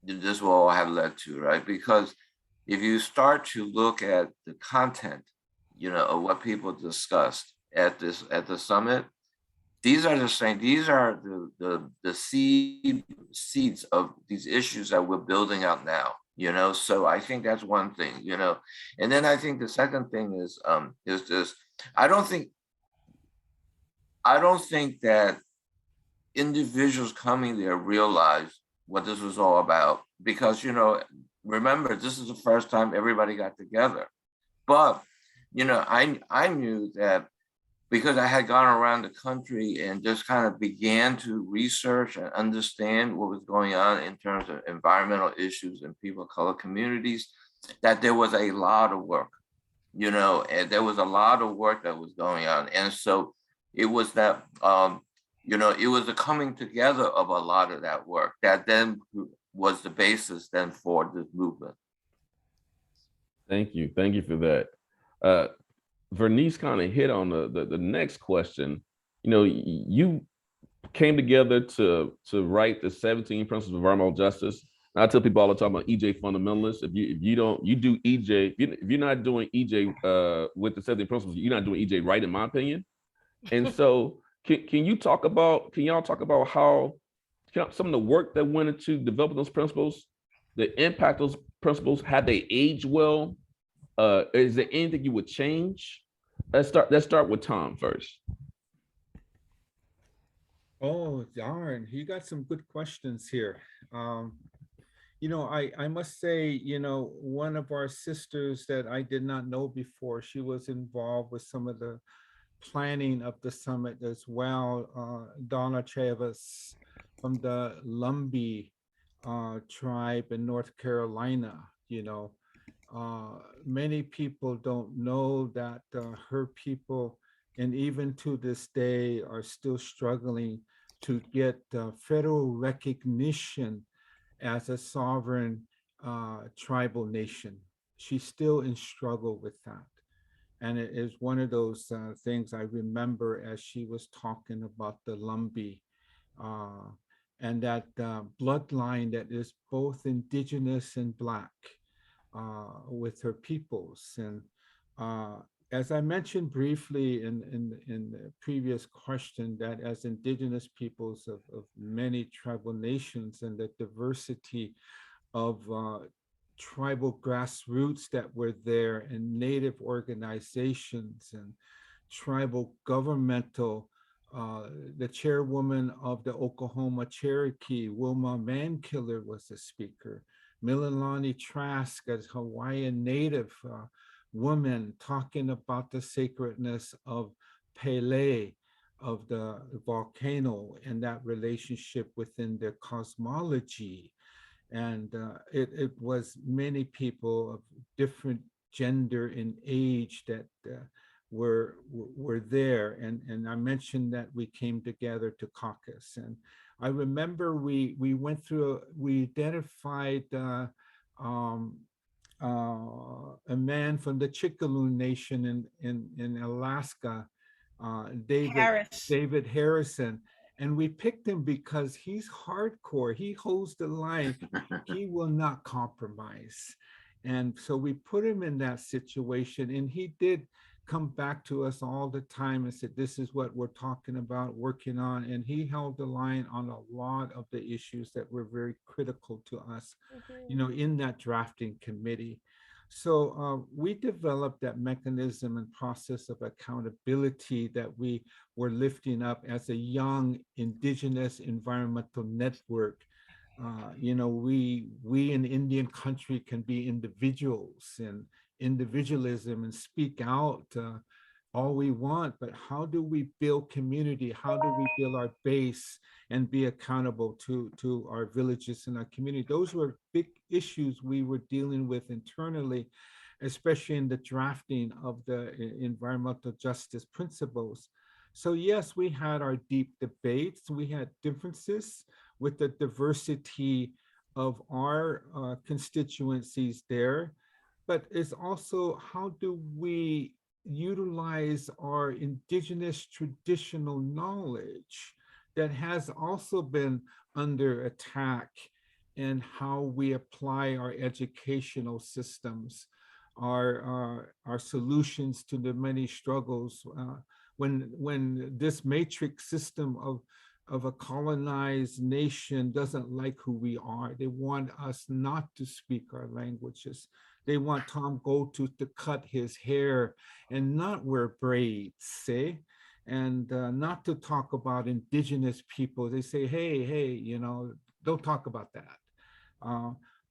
this will all have led to, right? Because if you start to look at the content, you know, of what people discussed at the summit, these are the same. These are the seeds of these issues that we're building out now. You know, so I think that's one thing. You know, and then I think the second thing is this. I don't think that individuals coming there realized what this was all about, because, you know, remember, this is the first time everybody got together. But, you know, I knew that because I had gone around the country and just kind of began to research and understand what was going on in terms of environmental issues in people of color communities, that there was a lot of work, you know, and there was a lot of work that was going on. And so it was that, you know, it was the coming together of a lot of that work that then was the basis then for this movement. Thank you for that. Vernice kind of hit on the next question. You know, you came together to write the 17 Principles of Environmental Justice. And I tell people all the time about EJ fundamentalists. If you do EJ, if you're not doing EJ with the 17 Principles, you're not doing EJ right, in my opinion. And so can y'all talk about how some of the work that went into developing those principles, the impact those principles, have they aged well? Is there anything you would change? Let's start with Tom first. Oh, darn, you got some good questions here. You know, I must say, you know, one of our sisters that I did not know before, she was involved with some of the planning of the summit as well. Donna Chavis from the Lumbee tribe in North Carolina, you know. Many people don't know that her people, and even to this day, are still struggling to get federal recognition as a sovereign tribal nation. She's still in struggle with that. And it is one of those things I remember as she was talking about the Lumbee and that bloodline that is both indigenous and Black with her peoples. And as I mentioned briefly in the previous question, that as indigenous peoples of many tribal nations and the diversity of tribal grassroots that were there, and native organizations and tribal governmental, the chairwoman of the Oklahoma Cherokee, Wilma Mankiller, was a speaker. Mililani Trask, as Hawaiian Native woman, talking about the sacredness of Pele, of the volcano, and that relationship within their cosmology. And it was many people of different gender and age that were there. And I mentioned that we came together to caucus. And I remember we went through, we identified a man from the Chickaloo Nation in Alaska, David Harrison. And we picked him because he's hardcore. He holds the line. He will not compromise. And so we put him in that situation. And he did come back to us all the time and said, this is what we're talking about, working on. And he held the line on a lot of the issues that were very critical to us, you know, in that drafting committee. So we developed that mechanism and process of accountability that we were lifting up as a young indigenous environmental network. You know, we in Indian country can be individuals and individualism and speak out all we want, but how do we build community? How do we build our base and be accountable to our villages and our community? Those were big issues we were dealing with internally. especially in the drafting of the environmental justice principles. So yes, we had our deep debates. We had differences with the diversity of our constituencies there, but it's also how do we utilize our indigenous traditional knowledge that has also been under attack, and how we apply our educational systems, our solutions to the many struggles. When this matrix system of a colonized nation doesn't like who we are, they want us not to speak our languages. They want Tom Goldtooth to cut his hair and not wear braids, see? And not to talk about indigenous people. They say, hey, you know, don't talk about that.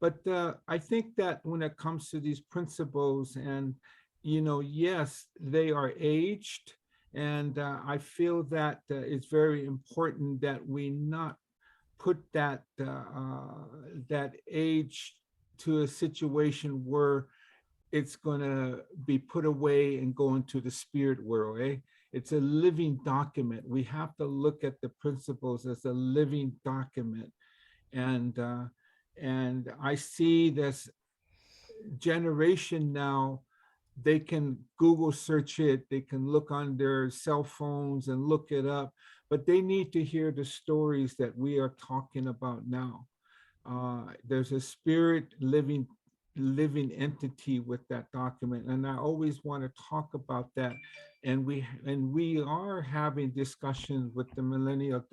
But I think that when it comes to these principles, and, you know, yes, they are aged. And I feel that it's very important that we not put that age to a situation where it's going to be put away and go into the spirit world. It's a living document. We have to look at the principles as a living document. And I see this generation now, they can Google search it, they can look on their cell phones and look it up, but they need to hear the stories that we are talking about now. There's a spirit living entity with that document, and I always want to talk about that. And we are having discussions with the millennials,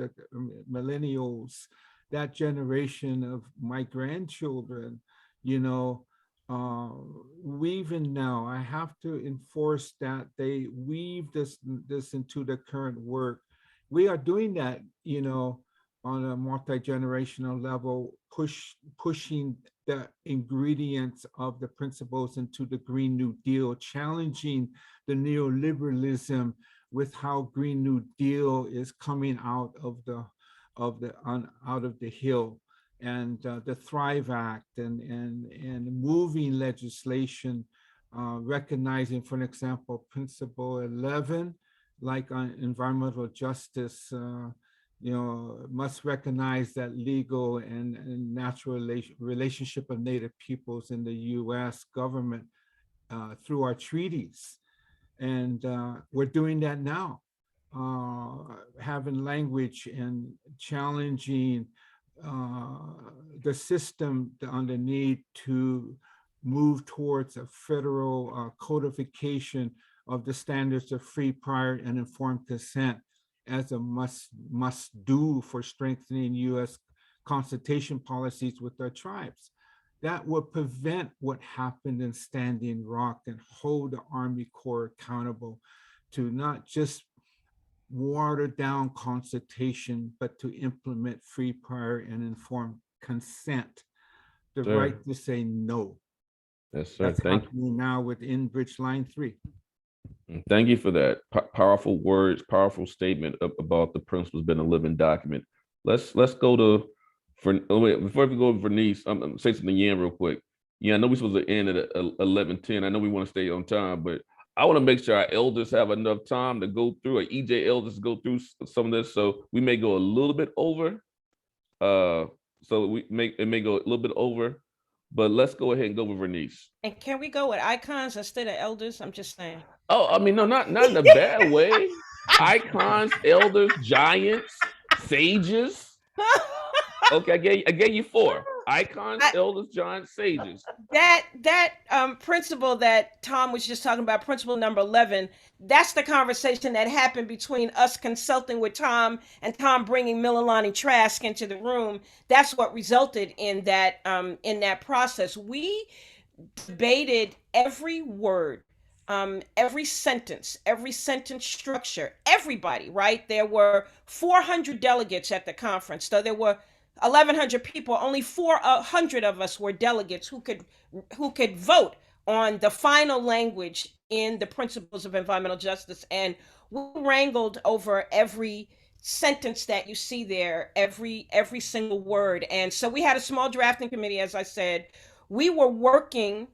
that generation of my grandchildren, you know, weaving now. I have to enforce that they weave this into the current work. We are doing that, you know, on a multi-generational level, pushing the ingredients of the principles into the Green New Deal, challenging the neoliberalism with how Green New Deal is coming out of the hill, and the Thrive Act, and moving legislation, recognizing, for an example, Principle 11, like on environmental justice, you know, must recognize that legal and natural relationship of Native peoples in the U.S. government through our treaties. And we're doing that now, having language and challenging the system on the need to move towards a federal codification of the standards of free, prior, and informed consent as a must do for strengthening U.S. consultation policies with our tribes. That would prevent what happened in Standing Rock and hold the Army Corps accountable to not just water down consultation, but to implement free, prior, and informed consent, the right to say no. Yes, sir. That's Thank happening now with Enbridge Line 3. Thank you for that powerful words, powerful statement about the principles being a living document. Let's go to, before we go to Vernice, I'm say something to Yan real quick. Yeah, I know we're supposed to end at 11:10. I know we want to stay on time, but I want to make sure our elders have enough time to go through, or EJ elders go through some of this. So we may go a little bit over. So it may go a little bit over, but let's go ahead and go with Vernice. And can we go with icons instead of elders? I'm just saying. Oh, I mean, no, not in a bad way. Icons, elders, giants, sages. Okay, I gave you 4. Icons, elders, giants, sages. That principle that Tom was just talking about, principle number 11, that's the conversation that happened between us consulting with Tom and Tom bringing Mililani Trask into the room. That's what resulted in that process. We debated every word, every sentence structure, everybody, right? There were 400 delegates at the conference. So there were 1,100 people. Only 400 of us were delegates who could vote on the final language in the principles of environmental justice. And we wrangled over every sentence that you see there, every single word. And so we had a small drafting committee, as I said. We were working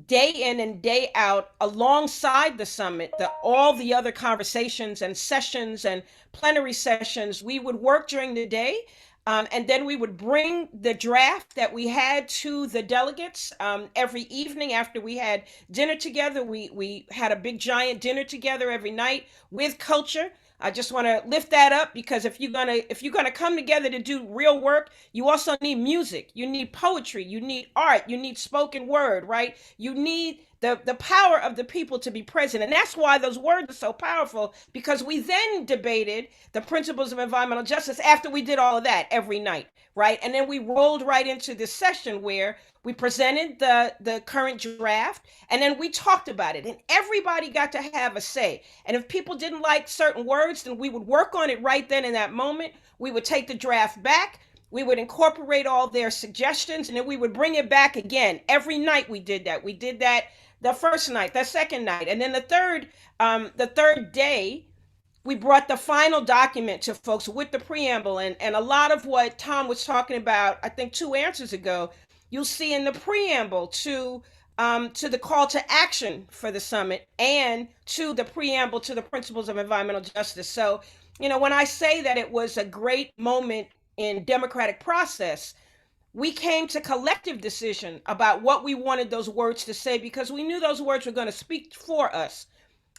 day in and day out, alongside the summit, all the other conversations and sessions and plenary sessions, we would work during the day. And then we would bring the draft that we had to the delegates every evening after we had dinner together. We had a big giant dinner together every night with culture. I just want to lift that up, because if you're gonna come together to do real work, you also need music, you need poetry, you need art, you need spoken word, right? You need the power of the people to be present. And that's why those words are so powerful, because we then debated the principles of environmental justice after we did all of that every night, right? And then we rolled right into this session where we presented the current draft, and then we talked about it, and everybody got to have a say. And if people didn't like certain words, then we would work on it right then in that moment. We would take the draft back, we would incorporate all their suggestions, and then we would bring it back again. Every night we did that. We did that the first night, the second night, and then the third day, we brought the final document to folks with the preamble. And a lot of what Tom was talking about, I think 2 answers ago, you'll see in the preamble to the call to action for the summit, and to the preamble to the principles of environmental justice. So, when I say that it was a great moment in democratic process, we came to collective decision about what we wanted those words to say, because we knew those words were going to speak for us.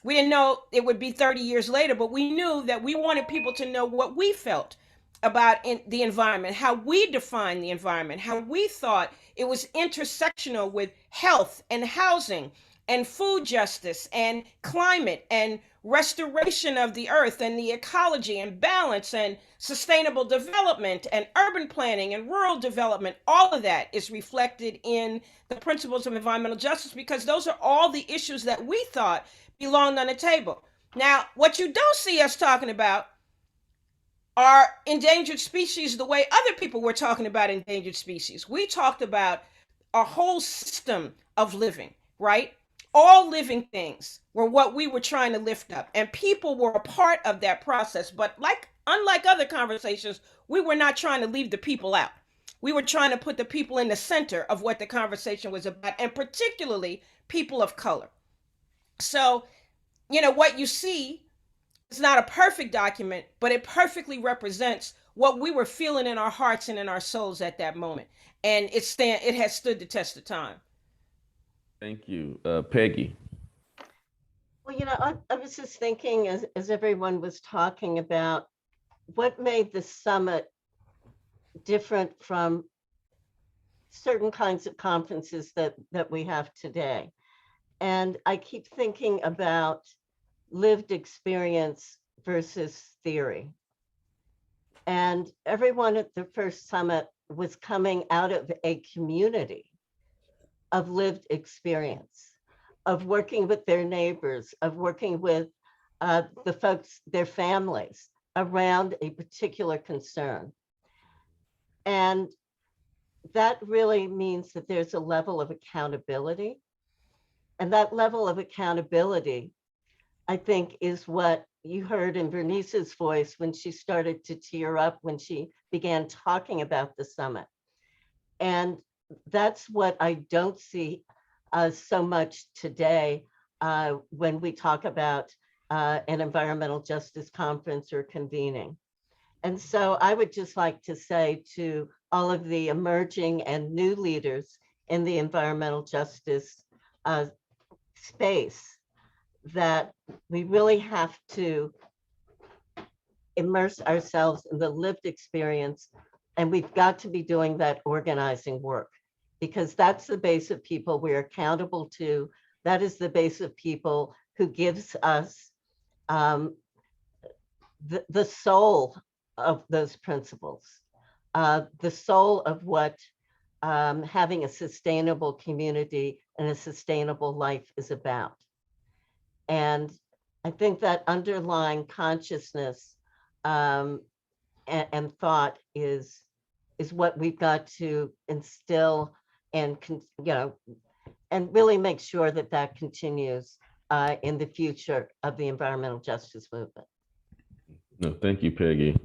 We didn't know it would be 30 years later, but we knew that we wanted people to know what we felt about the environment, how we define the environment, how we thought it was intersectional with health and housing and food justice and climate and restoration of the earth and the ecology and balance and sustainable development and urban planning and rural development. All of that is reflected in the principles of environmental justice, because those are all the issues that we thought belonged on the table. Now, what you don't see us talking about are endangered species the way other people were talking about endangered species. We talked about a whole system of living, right? All living things were what we were trying to lift up, and people were a part of that process. But unlike other conversations, we were not trying to leave the people out. We were trying to put the people in the center of what the conversation was about, and particularly people of color. So, what you see is not a perfect document, but it perfectly represents what we were feeling in our hearts and in our souls at that moment. And it has stood the test of time. Thank you. Peggy. Well, I was just thinking as everyone was talking about what made the summit different from certain kinds of conferences that we have today. And I keep thinking about lived experience versus theory. And everyone at the first summit was coming out of a community of lived experience, of working with their neighbors, of working with the folks, their families, around a particular concern. And that really means that there's a level of accountability. And that level of accountability, I think, is what you heard in Vernice's voice when she started to tear up when she began talking about the summit. And that's what I don't see so much today when we talk about an environmental justice conference or convening. And so I would just like to say to all of the emerging and new leaders in the environmental justice space that we really have to immerse ourselves in the lived experience, and we've got to be doing that organizing work, because that's the base of people we're accountable to. That is the base of people who gives us the soul of those principles, the soul of what having a sustainable community and a sustainable life is about. And I think that underlying consciousness and thought is what we've got to instill and and really make sure that that continues in the future of the environmental justice movement. No, thank you, Peggy.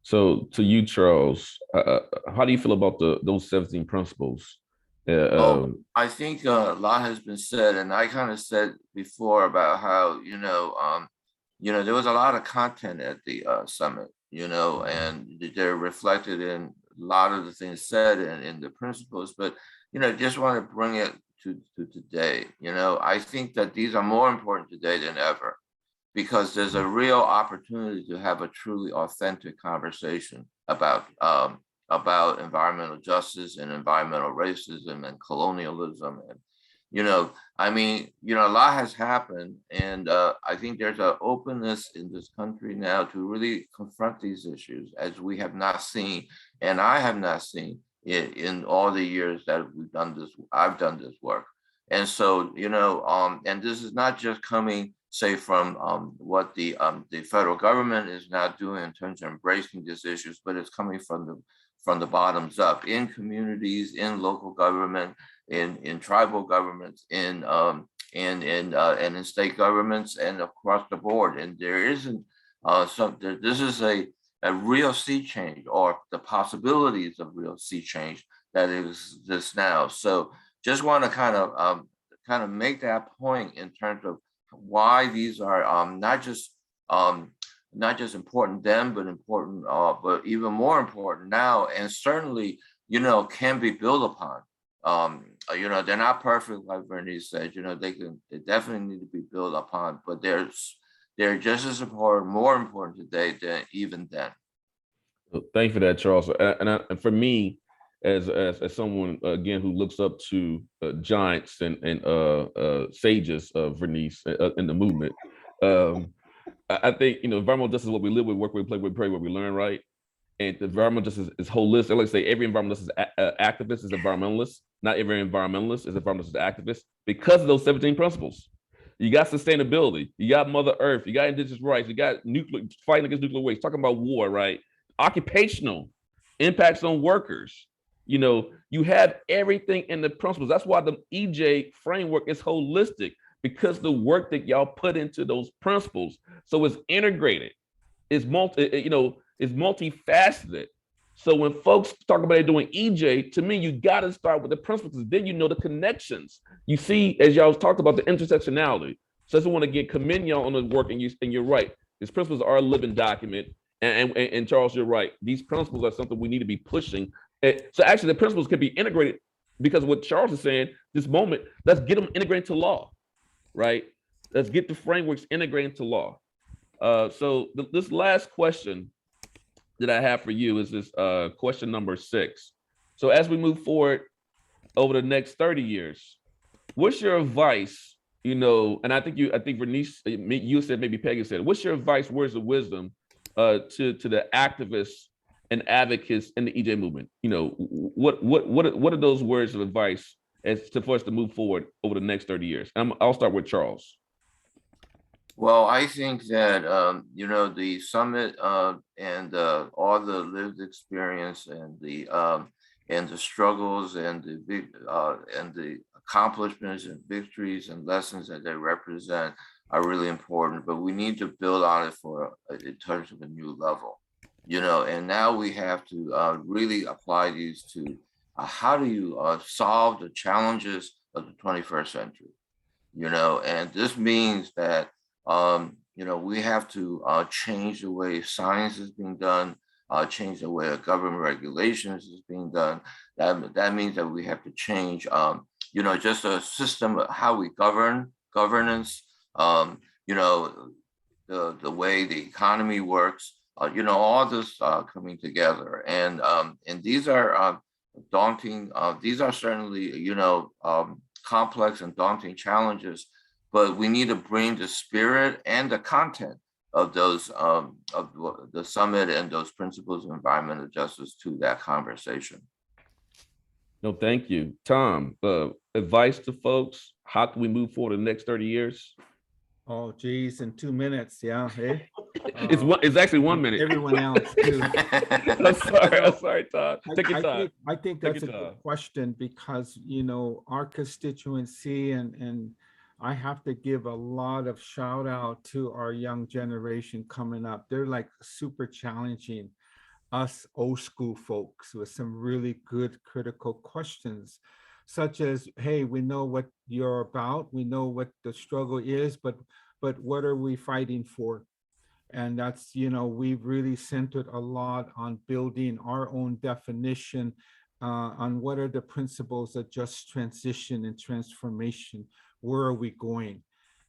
So to you, Charles, how do you feel about those 17 principles I think a lot has been said, and I kind of said before about how there was a lot of content at the summit, and they're reflected in a lot of the things said and in the principles. But just want to bring it to today. I think that these are more important today than ever, because there's a real opportunity to have a truly authentic conversation about environmental justice and environmental racism and colonialism. And, a lot has happened. And I think there's an openness in this country now to really confront these issues as we have not seen, and I have not seen in all the years that I've done this work. And so, and this is not just coming, say, from what the federal government is now doing in terms of embracing these issues, but it's coming from the bottoms up, in communities, in local government, in tribal governments, and in state governments, and across the board. And there isn't this is a real sea change, or the possibilities of real sea change that exists now. So just want to kind of make that point in terms of why these are not just important then, but important, but even more important now, and certainly, can be built upon. They're not perfect, like Vernice said. They definitely need to be built upon, but they're just as important, more important today than even then. Thank you for that, Charles. And for me, as someone again who looks up to giants and sages of Vernice in the movement, I think environmental justice is what we live with, work with, play with, pray with, we learn, right? And the environmental justice is holistic. I like to say every environmentalist is activist is environmentalist. Not every environmentalist is environmentalist activist, because of those 17 principles. You got sustainability, you got Mother Earth, you got indigenous rights, you got fighting against nuclear waste, talking about war, right? Occupational impacts on workers. You have everything in the principles. That's why the EJ framework is holistic, because the work that y'all put into those principles. So it's integrated, it's multifaceted. So when folks talk about doing EJ, to me, you got to start with the principles. Then the connections. You see, as y'all talked about, the intersectionality. So I just want to commend y'all on the work, and you're right. These principles are a living document. And Charles, you're right. These principles are something we need to be pushing. So actually, the principles can be integrated, because what Charles is saying, this moment, let's get them integrated to law, right? Let's get the frameworks integrated into law. So this last question that I have for you is this question number 6. So as we move forward over the next 30 years, what's your advice? And I think Vernice, you said, maybe Peggy said, what's your advice, words of wisdom to the activists and advocates in the EJ movement? What are those words of advice for us to move forward over the next 30 years? I'll start with Charles. Well, I think that the summit and all the lived experience and the struggles and the accomplishments and victories and lessons that they represent are really important. But we need to build on it in terms of a new level, And now we have to really apply these to how do you solve the challenges of the 21st century, And this means that we have to change the way science is being done, change the way government regulations is being done. That means that we have to change, just a system of how we governance, the way the economy works, all this coming together. And these are daunting. These are certainly, complex and daunting challenges. But we need to bring the spirit and the content of those of the summit and those principles of environmental justice to that conversation. No, thank you, Tom. Advice to folks: how can we move forward in the next 30 years? Oh, geez, in 2 minutes, yeah. Eh? It's actually 1 minute. Everyone else too. I'm sorry, Todd. Take your time. I think that's a good question, because our constituency and I have to give a lot of shout out to our young generation coming up. They're like super challenging us old school folks with some really good critical questions. such as, hey, we know what you're about, we know what the struggle is, but what are we fighting for? And that's, we've really centered a lot on building our own definition on what are the principles of just transition and transformation. Where are we going?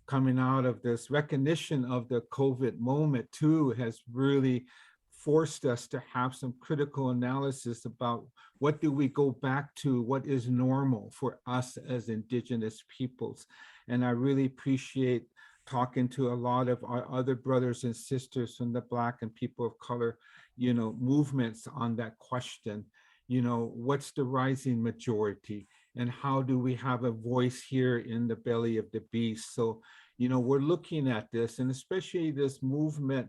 Coming out of this recognition of the COVID moment too has really forced us to have some critical analysis about what do we go back to, what is normal for us as Indigenous peoples. And I really appreciate talking to a lot of our other brothers and sisters from the Black and people of color, movements on that question. What's the rising majority, and how do we have a voice here in the belly of the beast? So, we're looking at this, and especially this movement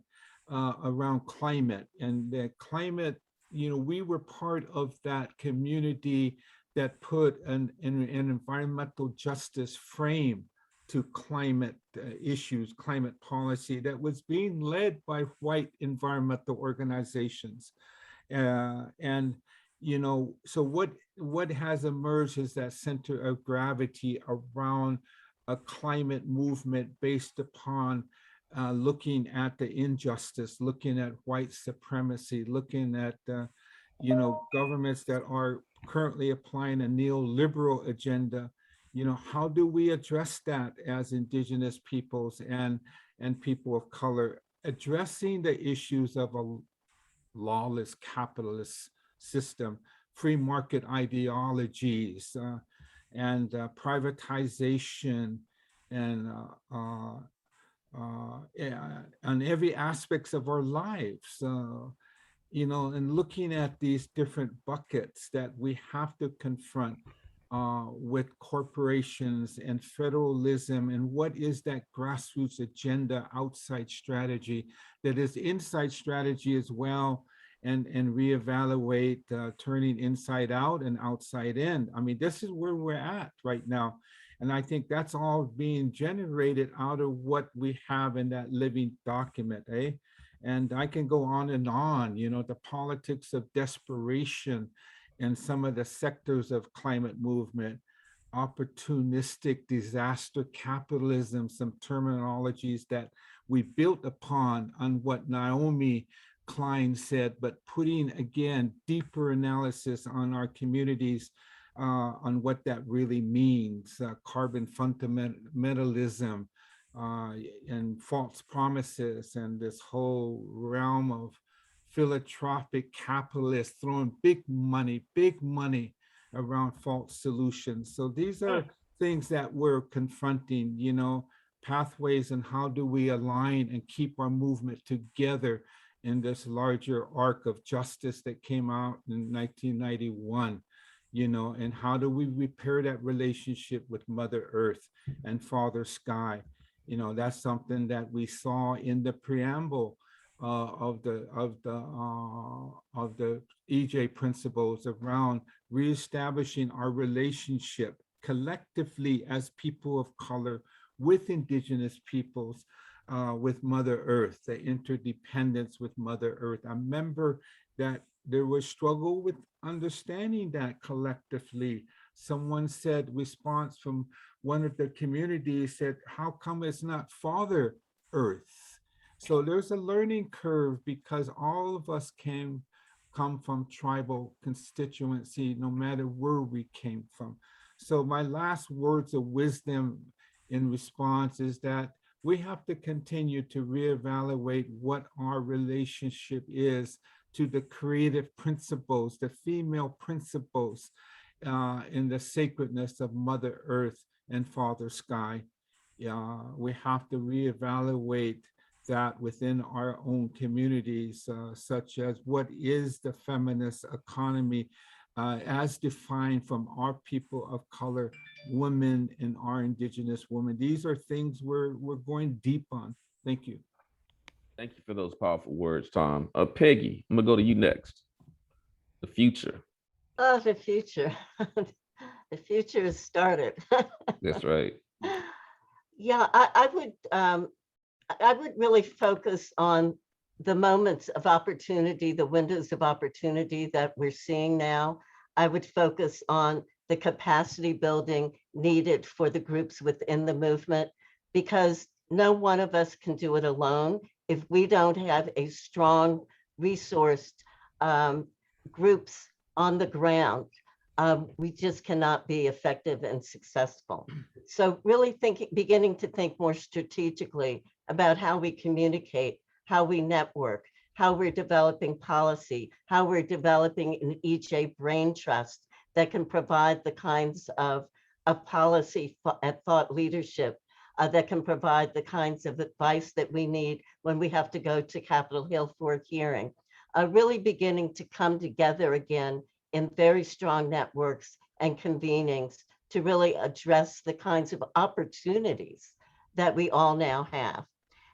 around climate. And the climate, we were part of that community that put an environmental justice frame to climate issues, climate policy that was being led by white environmental organizations. So what has emerged is that center of gravity around a climate movement based upon looking at the injustice, looking at white supremacy, looking at governments that are currently applying a neoliberal agenda. How do we address that as Indigenous peoples and people of color, addressing the issues of a lawless capitalist system, free market ideologies, and privatization, and on every aspects of our lives, and looking at these different buckets that we have to confront with corporations and federalism, and what is that grassroots agenda, outside strategy that is inside strategy as well, and reevaluate turning inside out and outside in. I mean, this is where we're at right now. And I think that's all being generated out of what we have in that living document, eh? And I can go on and on, the politics of desperation and some of the sectors of climate movement, opportunistic disaster capitalism, some terminologies that we built upon on what Naomi Klein said, but putting, again, deeper analysis on our communities on what that really means, carbon fundamentalism, and false promises, and this whole realm of philanthropic capitalists throwing big money around false solutions. So these are things that we're confronting, pathways, and how do we align and keep our movement together in this larger arc of justice that came out in 1991. And how do we repair that relationship with Mother Earth and Father Sky? That's something that we saw in the preamble of the CEEJH principles around reestablishing our relationship collectively as people of color with Indigenous peoples, with Mother Earth, the interdependence with Mother Earth. I remember that there was struggle with understanding that collectively. Someone said, response from one of the communities said, how come it's not Father Earth? So there's a learning curve, because all of us come from tribal constituency, no matter where we came from. So my last words of wisdom in response is that we have to continue to reevaluate what our relationship is to the creative principles, the female principles, in the sacredness of Mother Earth and Father Sky. We have to reevaluate that within our own communities, such as what is the feminist economy as defined from our people of color, women, and our Indigenous women. These are things we're going deep on. Thank you. Thank you for those powerful words, Tom. Peggy, I'm gonna go to you next. The future. Oh, the future. The future has started. That's right. Yeah, I would really focus on the moments of opportunity, the windows of opportunity that we're seeing now. I would focus on the capacity building needed for the groups within the movement, because no one of us can do it alone if we don't have a strong, resourced groups on the ground. We just cannot be effective and successful. So really beginning to think more strategically about how we communicate, how we network, how we're developing policy, how we're developing an EJ brain trust that can provide the kinds of policy and thought leadership that can provide the kinds of advice that we need when we have to go to Capitol Hill for a hearing. Really beginning to come together again in very strong networks and convenings to really address the kinds of opportunities that we all now have.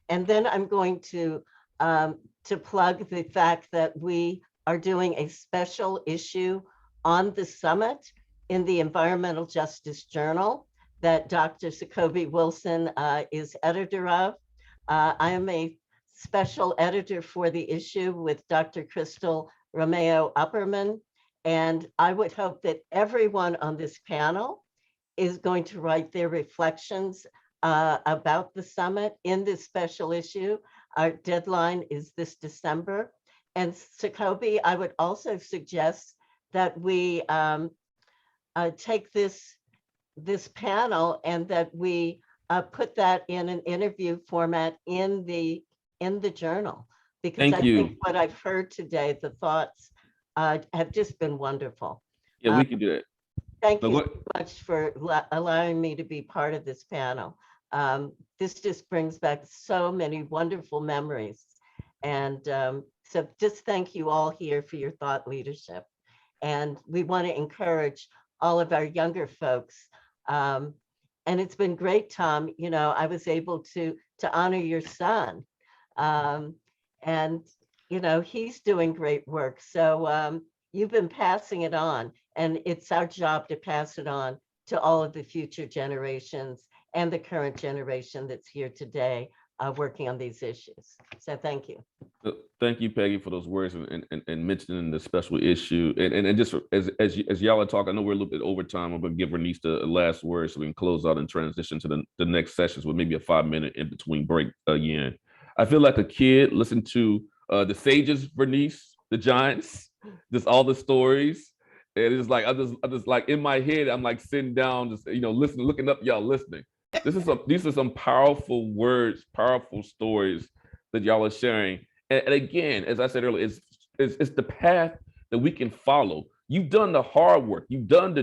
And then I'm going to plug the fact that we are doing a special issue on the summit in the Environmental Justice Journal that Dr. Sacoby Wilson is editor of. I am a special editor for the issue with Dr. Crystal Romeo Upperman, and I would hope that everyone on this panel is going to write their reflections about the summit in this special issue. Our deadline is this December. And Sacoby, I would also suggest that we take this panel and that we put that in an interview format in the journal, because Thank I you. think what I've heard today, the thoughts have just been wonderful. Yeah, we can do that. Thank But you what- so much for allowing me to be part of this panel. This just brings back so many wonderful memories. And so just thank you all here for your thought leadership. And we want to encourage all of our younger folks. And it's been great, Tom. You know, I was able to honor your son. And, you know, he's doing great work. So you've been passing it on, and it's our job to pass it on to all of the future generations and the current generation that's here today working on these issues. So thank you. Thank you, Peggy, for those words and mentioning the special issue. And just as y'all are talking, I know we're a little bit over time. I'm going to give Vernice the last word so we can close out and transition to the next sessions with maybe a 5-minute in between break again. I feel like a kid listened to the sages, Vernice, the giants, just all the stories. And it's like, I just like in my head, I'm like sitting down, just, you know, listening, looking up, y'all listening. These are some powerful words, powerful stories that y'all are sharing. And again, as I said earlier, it's the path that we can follow. You've done the hard work. You've done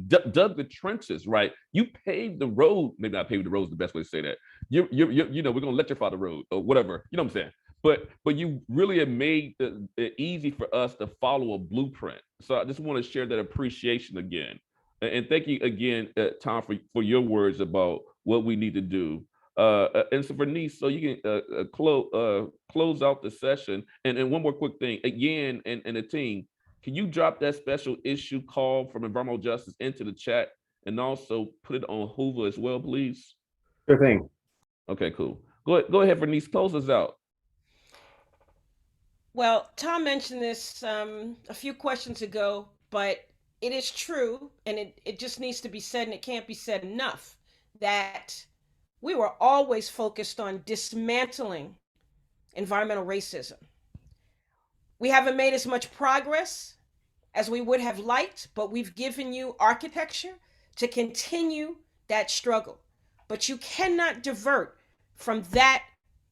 dug the trenches, right? You paved the road. Maybe not paved the road is the best way to say that. You know, we're gonna electrify the road or whatever. You know what I'm saying? But you really have made it easy for us to follow a blueprint. So I just want to share that appreciation again. And thank you again, Tom, for your words about what we need to do. And so Vernice, so you can close out the session. And one more quick thing, again, and the team, can you drop that special issue call from Environmental Justice into the chat and also put it on Hoover as well, please? Sure thing. Okay, cool. Go ahead, Vernice, close us out. Well, Tom mentioned this a few questions ago, but it is true, and it just needs to be said, and it can't be said enough, that we were always focused on dismantling environmental racism. We haven't made as much progress as we would have liked, but we've given you architecture to continue that struggle. But you cannot divert from that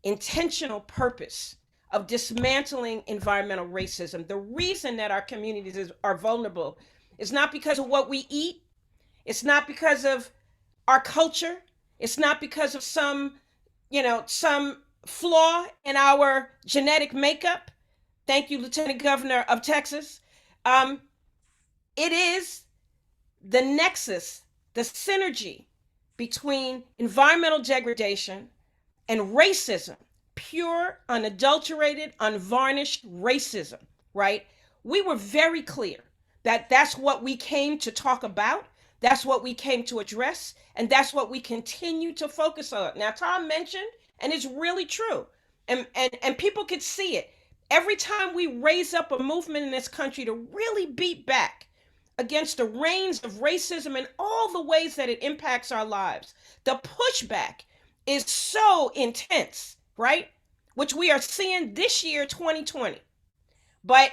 intentional purpose of dismantling environmental racism. The reason that our communities are vulnerable is not because of what we eat. It's not because of our culture. It's not because of some flaw in our genetic makeup. Thank you, Lieutenant Governor of Texas. It is the nexus, the synergy between environmental degradation and racism, pure, unadulterated, unvarnished racism, right? We were very clear that that's what we came to talk about. That's what we came to address. And that's what we continue to focus on. Now, Tom mentioned, and it's really true, and people could see it. Every time we raise up a movement in this country to really beat back against the reigns of racism and all the ways that it impacts our lives. The pushback is so intense, right? Which we are seeing this year, 2020. But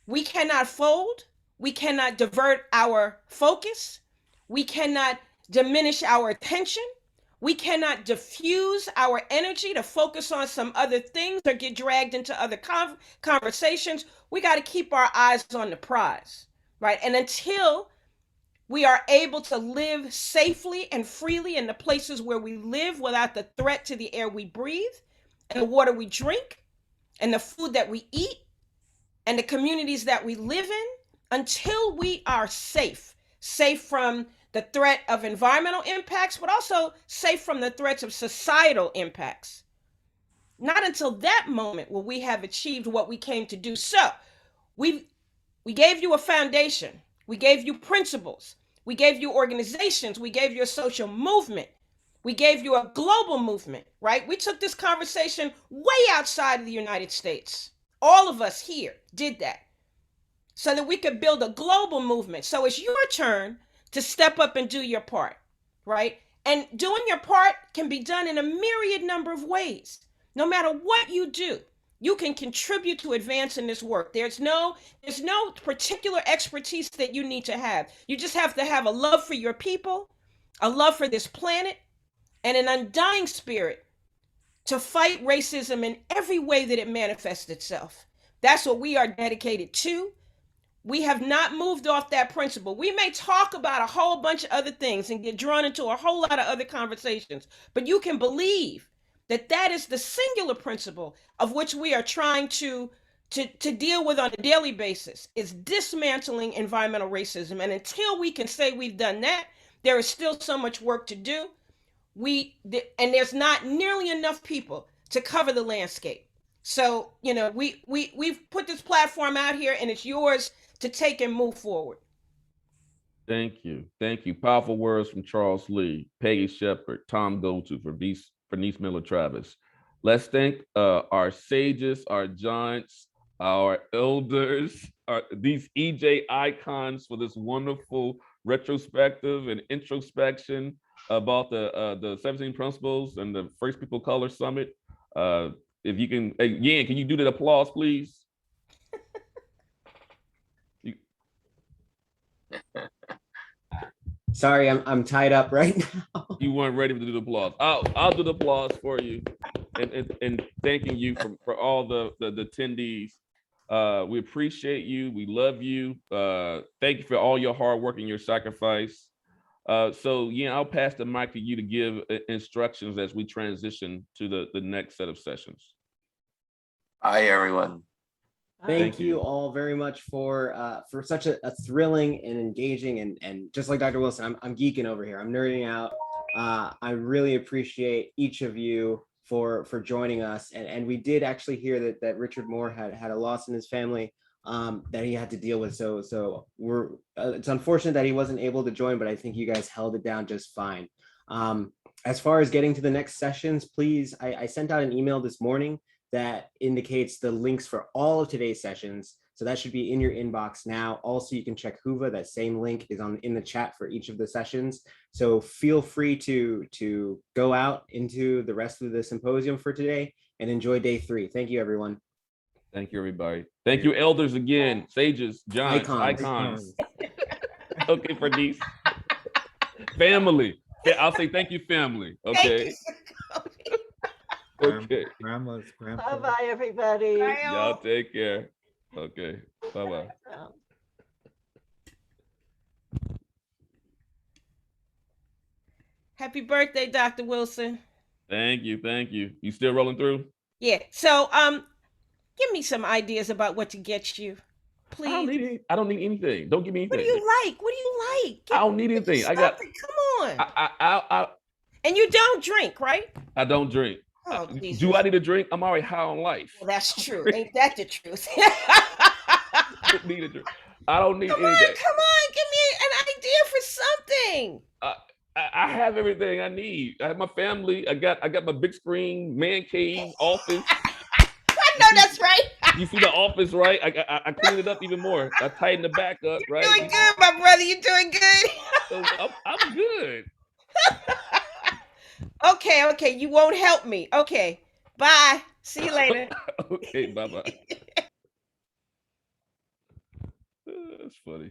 we cannot fold. We cannot divert our focus. We cannot diminish our attention. We cannot diffuse our energy to focus on some other things or get dragged into other conversations. We got to keep our eyes on the prize, right? And until we are able to live safely and freely in the places where we live without the threat to the air we breathe and the water we drink and the food that we eat and the communities that we live in, until we are safe from the threat of environmental impacts, but also safe from the threats of societal impacts. Not until that moment will we have achieved what we came to do. So we gave you a foundation. We gave you principles. We gave you organizations. We gave you a social movement. We gave you a global movement, right? We took this conversation way outside of the United States. All of us here did that so that we could build a global movement. So it's your turn to step up and do your part, right? And doing your part can be done in a myriad number of ways. No matter what you do, you can contribute to advancing this work. There's no particular expertise that you need to have. You just have to have a love for your people, a love for this planet, and an undying spirit to fight racism in every way that it manifests itself. That's what we are dedicated to. We have not moved off that principle. We may talk about a whole bunch of other things and get drawn into a whole lot of other conversations, but you can believe that that is the singular principle of which we are trying to deal with on a daily basis, is dismantling environmental racism. And until we can say we've done that, there is still so much work to do. And there's not nearly enough people to cover the landscape. So, we've put this platform out here, and it's yours to take and move forward. Thank you. Thank you. Powerful words from Charles Lee, Peggy Shepard, Tom Goldtooth, Vernice Miller-Travis. Let's thank our sages, our giants, our elders, these EJ icons for this wonderful retrospective and introspection about the 17 principles and the First People Color Summit. If you can, Yan, can you do that applause, please? Sorry, I'm tied up right now. You weren't ready to do the applause. I'll do the applause for you, and thanking you for all the attendees. We appreciate you. We love you. Thank you for all your hard work and your sacrifice. So yeah, I'll pass the mic to you to give instructions as we transition to the next set of sessions. Hi, everyone. Thank you all very much for such a thrilling and engaging and just like Dr. Wilson, I'm geeking over here. I'm nerding out. I really appreciate each of you for joining us. And we did actually hear that Richard Moore had a loss in his family that he had to deal with. So we're it's unfortunate that he wasn't able to join, but I think you guys held it down just fine. As far as getting to the next sessions, please, I sent out an email this morning that indicates the links for all of today's sessions. So that should be in your inbox now. Also, you can check Whova. That same link is in the chat for each of the sessions. So feel free to go out into the rest of the symposium for today and enjoy day 3. Thank you, everyone. Thank you, everybody. Thank you, elders again, sages, giants, icons. Okay, Vernice. Family. I'll say thank you, family. Okay. Okay. Grandma's grandpa. Bye-bye, everybody. Bye. Y'all take care. Okay. Bye-bye. Happy birthday, Dr. Wilson. Thank you. Thank you. You still rolling through? Yeah. So, give me some ideas about what to get you, please. I don't need anything. Don't give me anything. What do you like? What do you like? I don't need anything. I got. Come on. I And you don't drink, right? I don't drink. Oh, Jesus. Do I need a drink? I'm already high on life. Well, that's true. Ain't that the truth? I don't need a drink. I don't need anything. Come on, give me an idea for something. I have everything I need. I have my family. I got my big screen, man cave, office. I know that's right. You see the office, right? I cleaned it up even more. I tightened the back up, right? Doing good, my brother. You're doing good. So I'm good. Okay. You won't help me. Okay. Bye. See you later. Okay, bye-bye. That's funny.